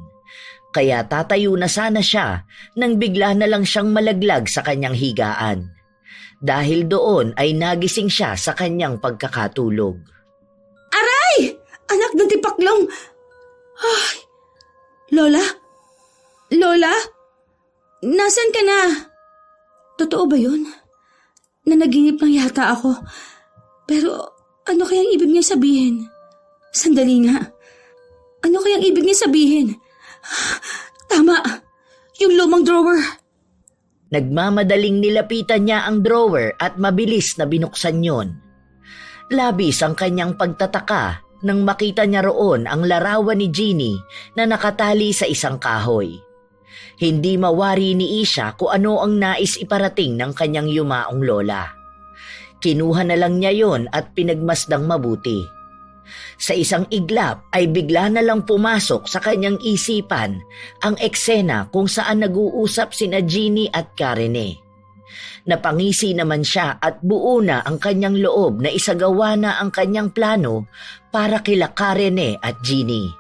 Kaya tatayo na sana siya nang bigla na lang siyang malaglag sa kanyang higaan. Dahil doon ay nagising siya sa kanyang pagkakatulog. Aray! Anak ng tipaklong! Ay! Lola? Lola? Nasaan ka na? Totoo ba yun? Nanaginip lang yata ako. Pero ano kayang ibig niya sabihin? Sandali nga. Ano kayang ibig niya sabihin? Tama! Yung lumang drawer! Nagmamadaling nilapitan niya ang drawer at mabilis na binuksan yon. Labis ang kanyang pagtataka nang makita niya roon ang larawan ni Jeannie na nakatali sa isang kahoy. Hindi mawari ni Isha kung ano ang nais iparating ng kanyang yumaong lola. Kinuha na lang niya yon at pinagmasdang mabuti. Sa isang iglap ay bigla na lang pumasok sa kanyang isipan ang eksena kung saan nag-uusap sina Jeannie at Karene. Napangisi naman siya at buo na ang kanyang loob na isagawa na ang kanyang plano para kila Karene at Jeannie.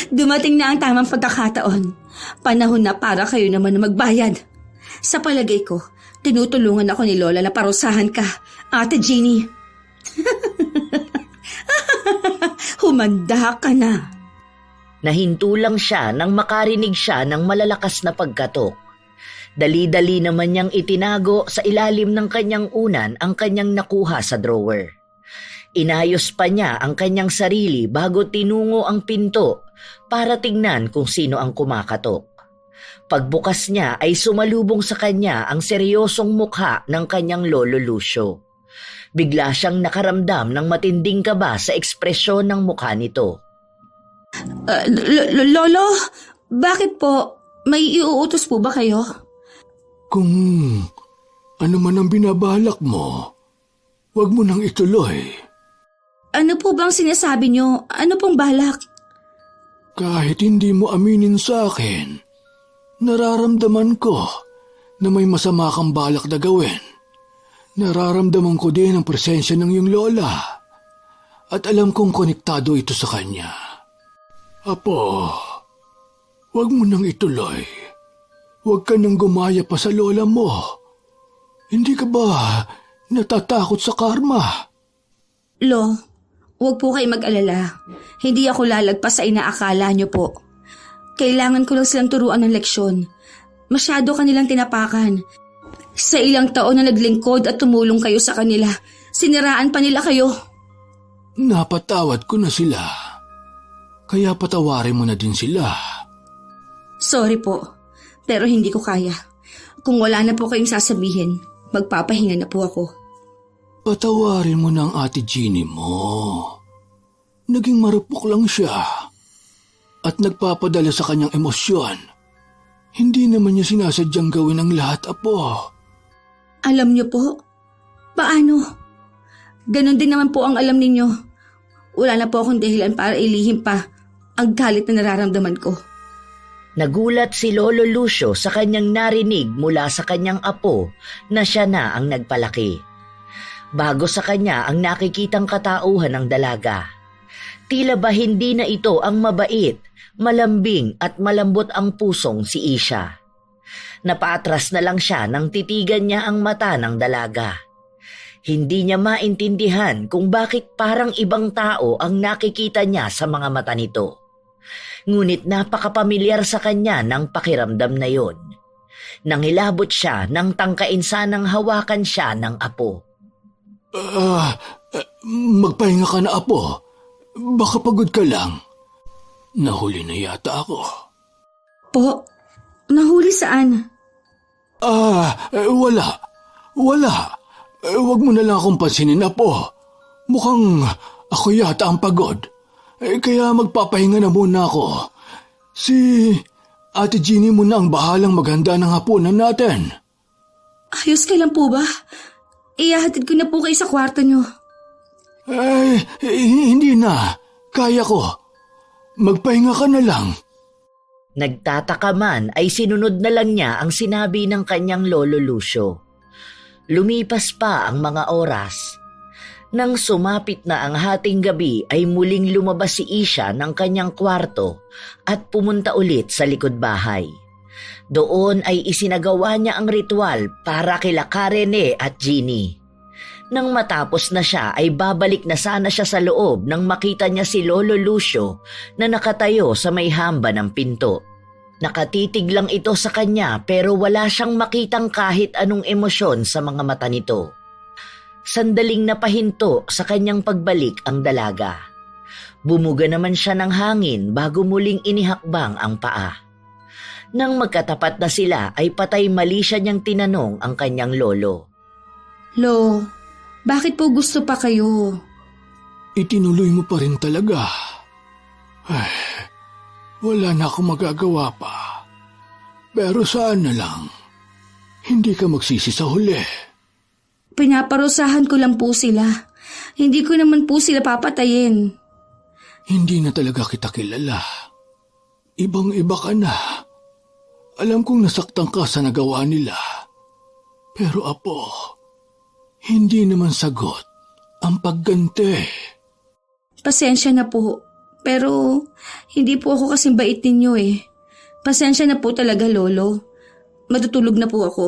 Dumating na ang tamang pagkakataon. Panahon na para kayo naman na magbayad. Sa palagay ko, tinutulungan ako ni Lola na parusahan ka, Ate Jeannie. Humanda ka na. Nahinto lang siya nang makarinig siya ng malalakas na pagkatok. Dali-dali naman niyang itinago sa ilalim ng kanyang unan ang kanyang nakuha sa drawer. Inayos pa niya ang kanyang sarili bago tinungo ang pinto para tingnan kung sino ang kumakatok. Pagbukas niya ay sumalubong sa kanya ang seryosong mukha ng kanyang lolo Lucio. Bigla siyang nakaramdam ng matinding kaba sa ekspresyon ng mukha nito. Lolo, bakit po? May iuutos po ba kayo? Kung ano man ang binabalak mo, huwag mo nang ituloy. Ano po bang sinasabi niyo? Ano pong balak? Kahit hindi mo aminin sa akin, nararamdaman ko na may masama kang balak na gawin. Nararamdaman ko din ang presensya ng iyong lola at alam kong konektado ito sa kanya. Apo, huwag mo nang ituloy. Huwag ka nang gumaya pa sa lola mo. Hindi ka ba natatakot sa karma? Lo, huwag po kayo mag-alala. Hindi ako lalagpas sa inaakala niyo po. Kailangan ko lang silang turuan ng leksyon. Masyado kanilang tinapakan. Sa ilang taon na naglingkod at tumulong kayo sa kanila, siniraan pa nila kayo. Napatawad ko na sila. Kaya patawarin mo na din sila. Sorry po, pero hindi ko kaya. Kung wala na po kayong sasabihin, magpapahinga na po ako. Patawarin mo na ang Ate Jeannie mo. Naging marupok lang siya at nagpapadala sa kanyang emosyon. Hindi naman niya sinasadyang gawin ang lahat, Apo. Alam niyo po? Paano? Ganon din naman po ang alam ninyo. Wala na po akong dahilan para ilihim pa ang galit na nararamdaman ko. Nagulat si Lolo Lucio sa kanyang narinig mula sa kanyang apo na siya na ang nagpalaki. Bago sa kanya ang nakikitang katauhan ng dalaga. Tila ba hindi na ito ang mabait, malambing at malambot ang pusong si Isha. Napaatras na lang siya nang titigan niya ang mata ng dalaga. Hindi niya maintindihan kung bakit parang ibang tao ang nakikita niya sa mga mata nito. Ngunit napakapamilyar sa kanya ng pakiramdam na yon. Nangilabot siya nang tangkain sanang hawakan siya ng apo. Magpahinga ka na, Apo. Baka pagod ka lang. Nahuli na yata ako. Po, nahuli saan? Wala. Huwag mo na lang akong pansinin, Apo. Mukhang ako yata ang pagod. Kaya magpapahinga na muna ako. Si Ate Jeannie muna ang bahalang maghanda ng hapunan natin. Ayos ka lang po ba? Ihahatid ko na po kayo sa kwarto niyo. Hindi na. Kaya ko. Magpahinga ka na lang. Nagtataka man ay sinunod na lang niya ang sinabi ng kanyang Lolo Lucio. Lumipas pa ang mga oras. Nang sumapit na ang hating gabi ay muling lumabas si Isha ng kanyang kwarto at pumunta ulit sa likod bahay. Doon ay isinagawa niya ang ritual para kila Karene at Jeannie. Nang matapos na siya ay babalik na sana siya sa loob nang makita niya si Lolo Lucio na nakatayo sa may hamba ng pinto. Nakatitig lang ito sa kanya pero wala siyang makitang kahit anong emosyon sa mga mata nito. Sandaling napahinto sa kanyang pagbalik ang dalaga. Bumuga naman siya ng hangin bago muling inihakbang ang paa. Nang magkatapat na sila ay patay mali siya niyang tinanong ang kanyang lolo. Lo, bakit po gusto pa kayo? Itinuloy mo pa rin talaga. Ay, wala na akong magagawa pa. Pero sana lang, hindi ka magsisi sa huli. Pinaparusahan ko lang po sila. Hindi ko naman po sila papatayin. Hindi na talaga kita kilala. Ibang-iba ka na. Alam kong nasaktan ka sa nagawa nila. Pero Apo, hindi naman sagot ang pagganti. Pasensya na po. Pero hindi po ako kasing bait ninyo eh. Pasensya na po talaga, Lolo. Matutulog na po ako.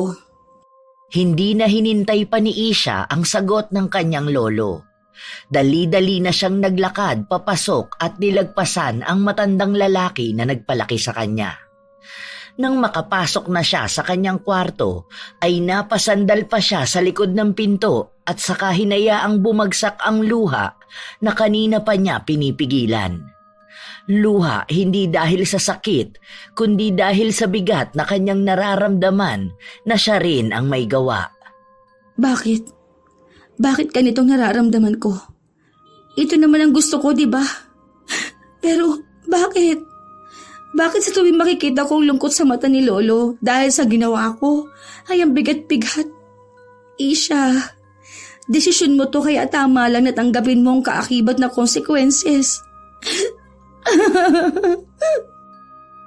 Hindi na hinintay pa ni Isha ang sagot ng kanyang lolo. Dali-dali na siyang naglakad papasok at nilagpasan ang matandang lalaki na nagpalaki sa kanya. Nang makapasok na siya sa kanyang kwarto, ay napasandal pa siya sa likod ng pinto at saka hinayaang bumagsak ang luha na kanina pa niya pinipigilan. Luha hindi dahil sa sakit, kundi dahil sa bigat na kanyang nararamdaman na siya rin ang may gawa. Bakit? Bakit ganitong nararamdaman ko? Ito naman ang gusto ko, di ba? Pero bakit? Bakit sa tuwing makikita kong lungkot sa mata ni Lolo dahil sa ginawa ko ay ang bigat-bigat? Isha, desisyon mo to kaya tama lang na tanggapin mo ang kaakibat na consequences.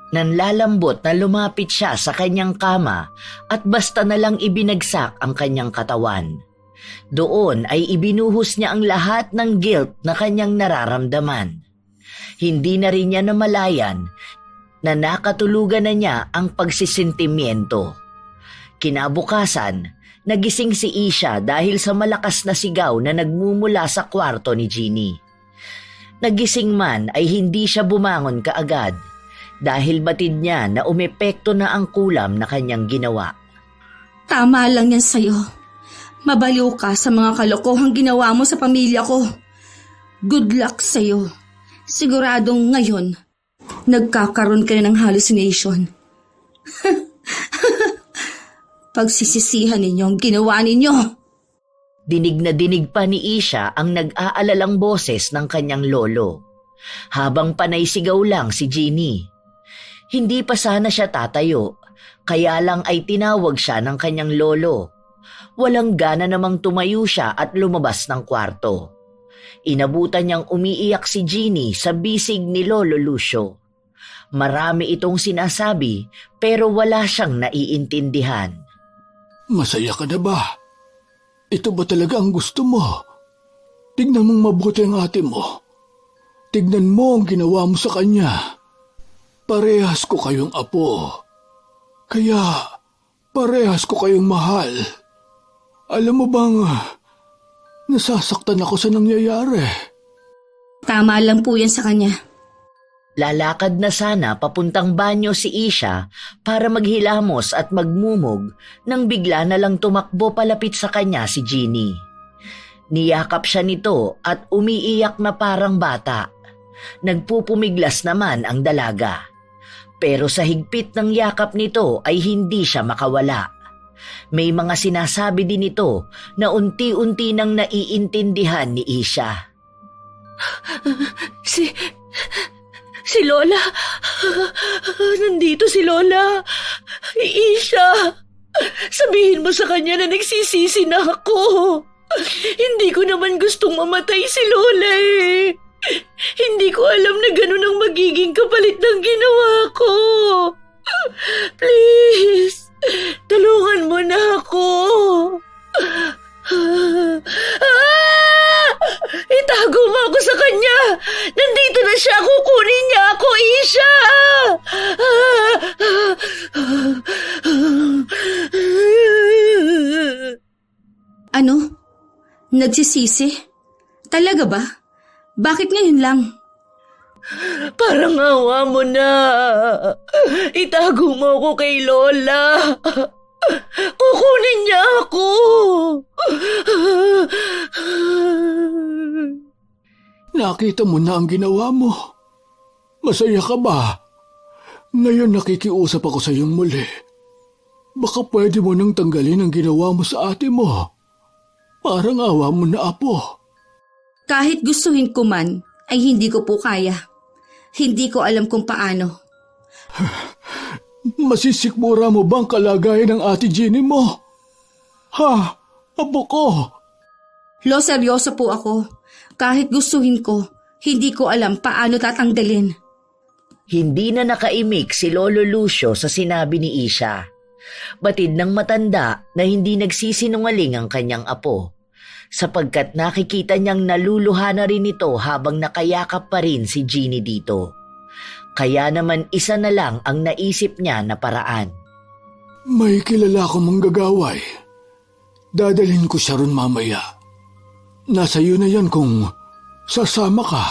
Nanlalambot na lumapit siya sa kanyang kama at basta na lang ibinagsak ang kanyang katawan. Doon ay ibinuhos niya ang lahat ng guilt na kanyang nararamdaman. Hindi na rin niya namalayan na nakatulugan na niya ang pagsisintimiento. Kinabukasan, nagising si Isha dahil sa malakas na sigaw na nagmumula sa kwarto ni Jeannie. Nagising man ay hindi siya bumangon kaagad dahil batid niya na umepekto na ang kulam na kanyang ginawa. Tama lang yan sa'yo. Mabaliw ka sa mga kalokohang ginawa mo sa pamilya ko. Good luck sa'yo. Siguradong ngayon, nagkakaroon ka na ng hallucination. Pagsisisihan ninyo ang ginawa ninyo. Dinig na dinig pa ni Isha ang nag-aalalang boses ng kanyang lolo, habang panay sigaw lang si Jeannie. Hindi pa sana siya tatayo, kaya lang ay tinawag siya ng kanyang lolo. Walang gana namang tumayo siya at lumabas ng kwarto. Inabutan niyang umiiyak si Jeannie sa bisig ni Lolo Lucio. Marami itong sinasabi pero wala siyang naiintindihan. Masaya ka na ba? Ito ba talaga ang gusto mo? Tignan mong mabuti ang ate mo. Tignan mo ang ginawa mo sa kanya. Parehas ko kayong apo. Kaya parehas ko kayong mahal. Alam mo bang nasasaktan ako sa nangyayari? Tama lang po yan sa kanya. Lalakad na sana papuntang banyo si Isha para maghilamos at magmumog nang bigla na lang tumakbo palapit sa kanya si Jeannie. Niyakap siya nito at umiiyak na parang bata. Nagpupumiglas naman ang dalaga. Pero sa higpit ng yakap nito ay hindi siya makawala. May mga sinasabi din ito na unti-unti nang naiintindihan ni Isha. Si Lola. Nandito si Lola. Isha, sabihin mo sa kanya na nagsisisi na ako. Hindi ko naman gustong mamatay si Lola eh. Hindi ko alam na ganun ang magiging kapalit ng ginawa ko. Please, tulungan mo na ako. Itago mo ako sa kanya. Nandito na siya. Kukunin niya ako, Isha. Ano? Nagsisisi? Talaga ba? Bakit ngayon lang? Parang awa mo na. Itago mo ako kay Lola. Kukunin niya ako. Nakita mo na ang ginawa mo. Masaya ka ba? Ngayon nakikiusap ako sa iyong muli. Baka pwede mo nang tanggalin ang ginawa mo sa ate mo. Parang awa mo na, apo. Kahit gustuhin ko man, ay hindi ko po kaya. Hindi ko alam kung paano. Masisikmura mo bang kalagayan ng ate Jeannie mo? Ha? Apo ko! Lo, seryoso po ako. Kahit gustuhin ko, hindi ko alam paano tatanggalin. Hindi na nakaimik si Lolo Lucio sa sinabi ni Isha. Batid ng matanda na hindi nagsisinungaling ang kanyang apo, sapagkat nakikita niyang naluluha na rin ito habang nakayakap pa rin si Jeannie dito. Kaya naman isa na lang ang naisip niya na paraan. May kilala akong manggagaway. Dadalhin ko siya ron mamaya. Nasa iyo na yan kung sasama ka.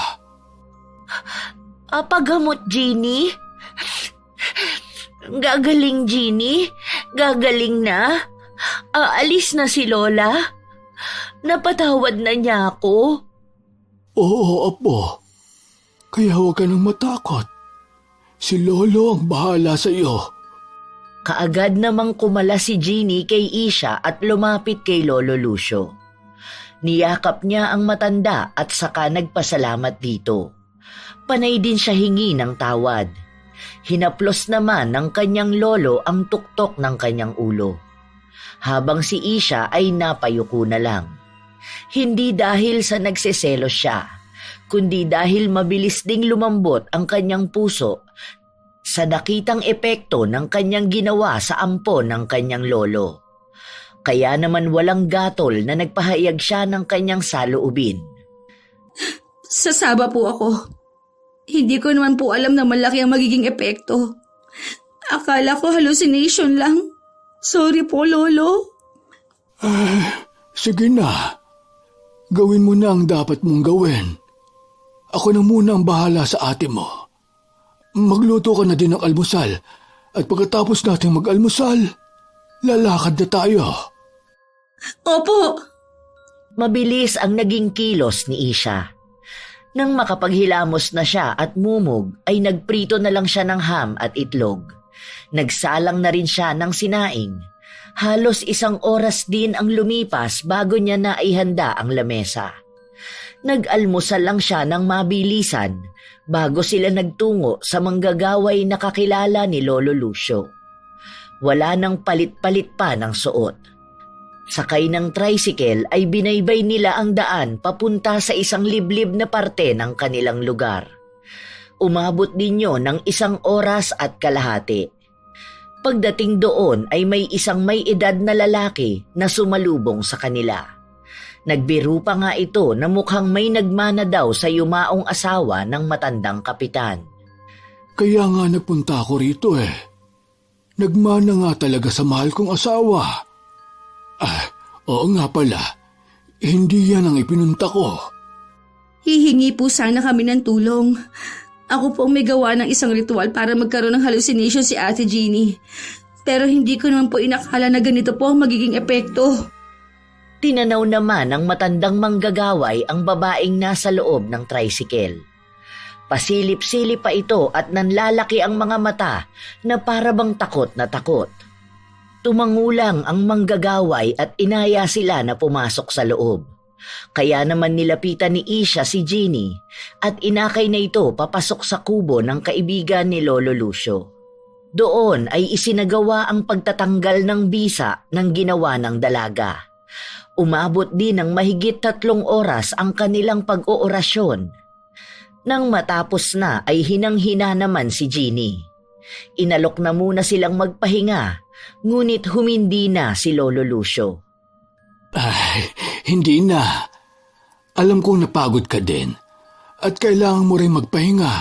Pagamot, Jeannie? Gagaling, Jeannie? Gagaling na? Aalis na si Lola? Napatawad na niya ako? Oo, apo. Kaya huwag ka nang matakot. Si Lolo ang bahala sa iyo. Kaagad namang kumala si Jeannie kay Isha at lumapit kay Lolo Lucio. Niyakap niya ang matanda at saka nagpasalamat dito. Panay din siya hingi ng tawad. Hinaplos naman ng kanyang lolo ang tuktok ng kanyang ulo. Habang si Isha ay napayuko na lang. Hindi dahil sa nagseselos siya, kundi dahil mabilis ding lumambot ang kanyang puso sa nakitang epekto ng kanyang ginawa sa ampo ng kanyang lolo. Kaya naman walang gatol na nagpahayag siya ng kanyang saloobin. Sasaba po ako. Hindi ko naman po alam na malaki ang magiging epekto. Akala ko hallucination lang. Sorry po, Lolo. Sige na. Gawin mo na ang dapat mong gawin. Ako na muna ang bahala sa ate mo. Magluto ka na din ng almusal at pagkatapos nating mag-almusal, lalakad na tayo. Opo. Mabilis ang naging kilos ni Isha. Nang makapaghilamos na siya at mumog ay nagprito na lang siya ng ham at itlog. Nagsalang na rin siya ng sinaing. Halos 1 oras din ang lumipas bago niya naihanda ang lamesa. Nag-almusal lang siya ng mabilisan bago sila nagtungo sa manggagaway na kakilala ni Lolo Lucio. Wala nang palit-palit pa ng suot. Sakay ng tricycle ay binaybay nila ang daan papunta sa isang liblib na parte ng kanilang lugar. Umabot din yun ng 1 oras at kalahati. Pagdating doon ay may isang may edad na lalaki na sumalubong sa kanila. Nagbiro pa nga ito na mukhang may nagmana daw sa yumaong asawa ng matandang kapitan. Kaya nga nagpunta ako rito eh. Nagmana nga talaga sa mahal kong asawa. Oo nga pala. Hindi yan ang ipinunta ko. Hihingi po sana kami ng tulong. Ako po ang may gawa ng isang ritual para magkaroon ng hallucination si Ate Jeannie. Pero hindi ko naman po inakala na ganito po ang magiging epekto. Tinanaw naman ng matandang manggagaway ang babaeng nasa loob ng tricycle. Pasilip-silip pa ito at nanlalaki ang mga mata na parabang takot na takot. Tumangulang ang manggagaway at inaya sila na pumasok sa loob. Kaya naman nilapitan ni Isha si Jeannie at inakay na ito papasok sa kubo ng kaibigan ni Lolo Lucio. Doon ay isinagawa ang pagtatanggal ng bisa ng ginawa ng dalaga. Umabot din ng mahigit 3 oras ang kanilang pag-oorasyon. Nang matapos na ay hinang-hina naman si Jeannie. Inalok na muna silang magpahinga, ngunit humindi na si Lolo Lucio. Hindi na. Alam kong napagod ka din at kailangan mo rin magpahinga.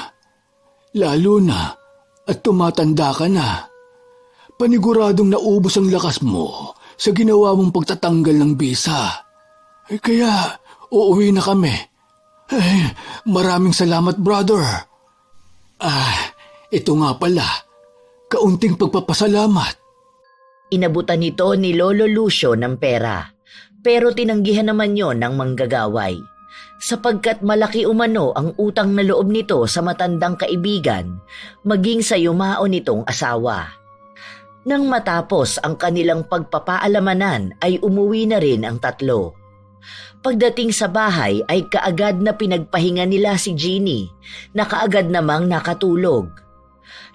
Lalo na at tumatanda ka na. Paniguradong naubos ang lakas mo sa ginawa mong pagtatanggal ng bisa. Kaya uuwi na kami. Maraming salamat, brother. Ito nga pala. Kaunting pagpapasalamat. Inabutan nito ni Lolo Lucio ng pera, pero tinanggihan naman yon ng manggagaway, sapagkat malaki umano ang utang na loob nito sa matandang kaibigan, maging sa yumao nitong asawa. Nang matapos ang kanilang pagpapaalamanan ay umuwi na rin ang tatlo. Pagdating sa bahay ay kaagad na pinagpahinga nila si Jeannie na kaagad namang nakatulog.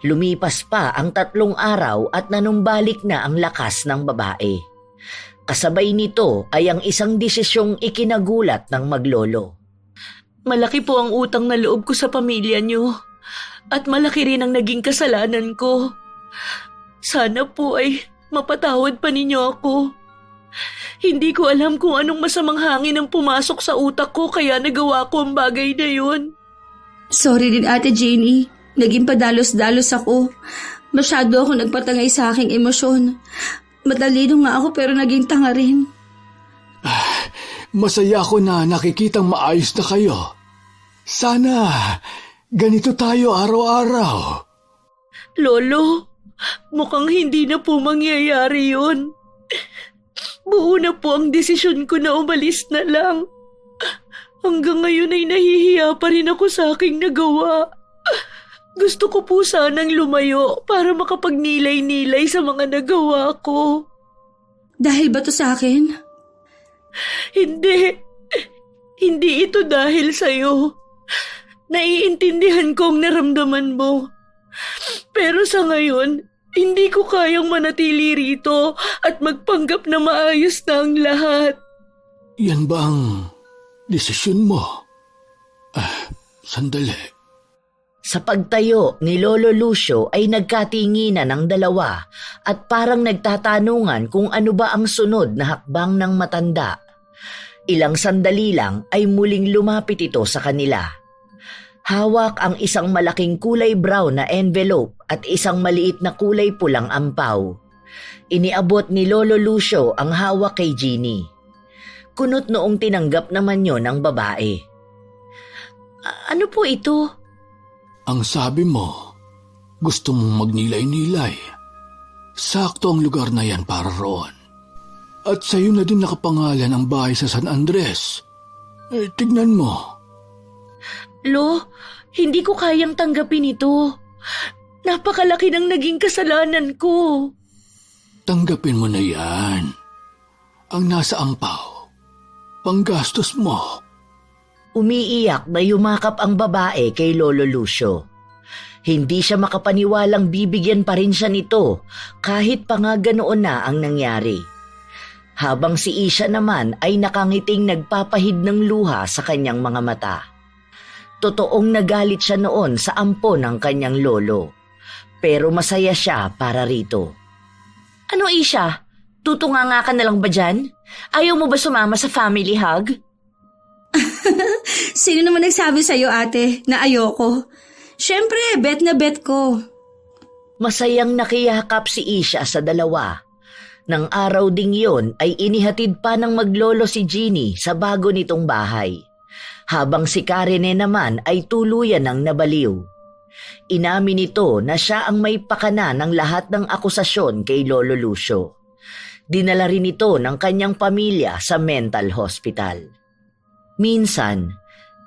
Lumipas pa ang 3 araw at nanumbalik na ang lakas ng babae. Kasabay nito ay ang isang desisyong ikinagulat ng maglolo. Malaki po ang utang na loob ko sa pamilya niyo at malaki rin ang naging kasalanan ko. Sana po ay mapatawad pa ninyo ako. Hindi ko alam kung anong masamang hangin ang pumasok sa utak ko kaya nagawa ko ang bagay na yun. Sorry din Ate Jenny, naging padalos-dalos ako. Masyado ako nagpatangay sa aking emosyon. Matalino nga ako pero naging tanga rin. Masaya ako na nakikitang maayos na kayo. Sana ganito tayo araw-araw. Lolo, mukhang hindi na po mangyayari yun. Buo na po ang desisyon ko na umalis na lang. Hanggang ngayon ay nahihiya pa rin ako sa aking nagawa. Gusto ko po sanang lumayo para makapagnilay-nilay sa mga nagawa ko. Dahil ba to sa akin? Hindi. Hindi ito dahil sa'yo. Naiintindihan ko ang naramdaman mo. Pero sa ngayon, hindi ko kayang manatili rito at magpanggap na maayos na ang lahat. Yan ba ang desisyon mo? Sandali. Sa pagtayo ni Lolo Lucio ay nagkatinginan ng dalawa at parang nagtatanungan kung ano ba ang sunod na hakbang ng matanda. Ilang sandali lang ay muling lumapit ito sa kanila. Hawak ang isang malaking kulay brown na envelope at isang maliit na kulay pulang ampaw. Iniabot ni Lolo Lucio ang hawak kay Jeannie. Kunot noong tinanggap naman yon ng babae. Ano po ito? Ang sabi mo, gusto mong magnilay-nilay. Sakto ang lugar na yan para roon. At sa'yo na din nakapangalan ang bahay sa San Andres. Tignan mo. Lo, hindi ko kayang tanggapin ito. Napakalaki ng naging kasalanan ko. Tanggapin mo na yan. Ang nasa ampaw, panggastos mo. Umiiyak na yumakap ang babae kay Lolo Lucio. Hindi siya makapaniwalang bibigyan pa rin siya nito kahit pa nga ganoon na ang nangyari. Habang si Isha naman ay nakangiting nagpapahid ng luha sa kanyang mga mata. Totoong nagalit siya noon sa ampo ng kanyang lolo. Pero masaya siya para rito. Ano Isha? Tutunganga ka na lang ba dyan? Ayaw mo ba sumama sa family hug? Sino naman nagsabi sa'yo ate na ayoko? Siyempre, bet na bet ko. Masayang nakiyakap si Isha sa dalawa. Nang araw ding yon ay inihatid pa ng maglolo si Jeannie sa bago nitong bahay. Habang si Karine naman ay tuluyan ng nabaliw. Inamin nito na siya ang may pakana ng lahat ng akusasyon kay Lolo Lucio. Dinala rin ito ng kanyang pamilya sa mental hospital. Minsan,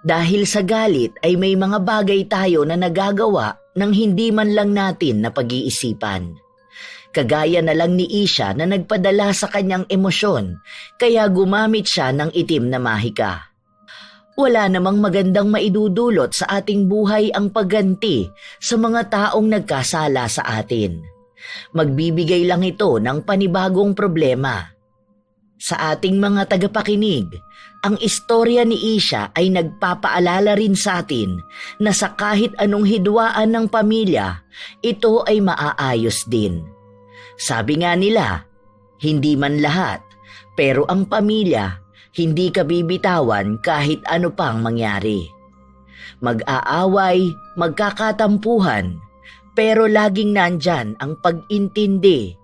dahil sa galit ay may mga bagay tayo na nagagawa nang hindi man lang natin na pag-iisipan. Kagaya na lang ni Isha na nagpadala sa kanyang emosyon kaya gumamit siya ng itim na mahika. Wala namang magandang maidudulot sa ating buhay ang pagganti sa mga taong nagkasala sa atin. Magbibigay lang ito ng panibagong problema. Sa ating mga tagapakinig, ang istorya ni Isha ay nagpapaalala rin sa atin na sa kahit anong hidwaan ng pamilya, ito ay maaayos din. Sabi nga nila, hindi man lahat, pero ang pamilya, hindi ka bibitawan kahit ano pang mangyari. Mag-aaway, magkakatampuhan, pero laging nandyan ang pag-intindi,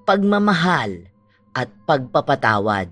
pagmamahal, at pagpapatawad.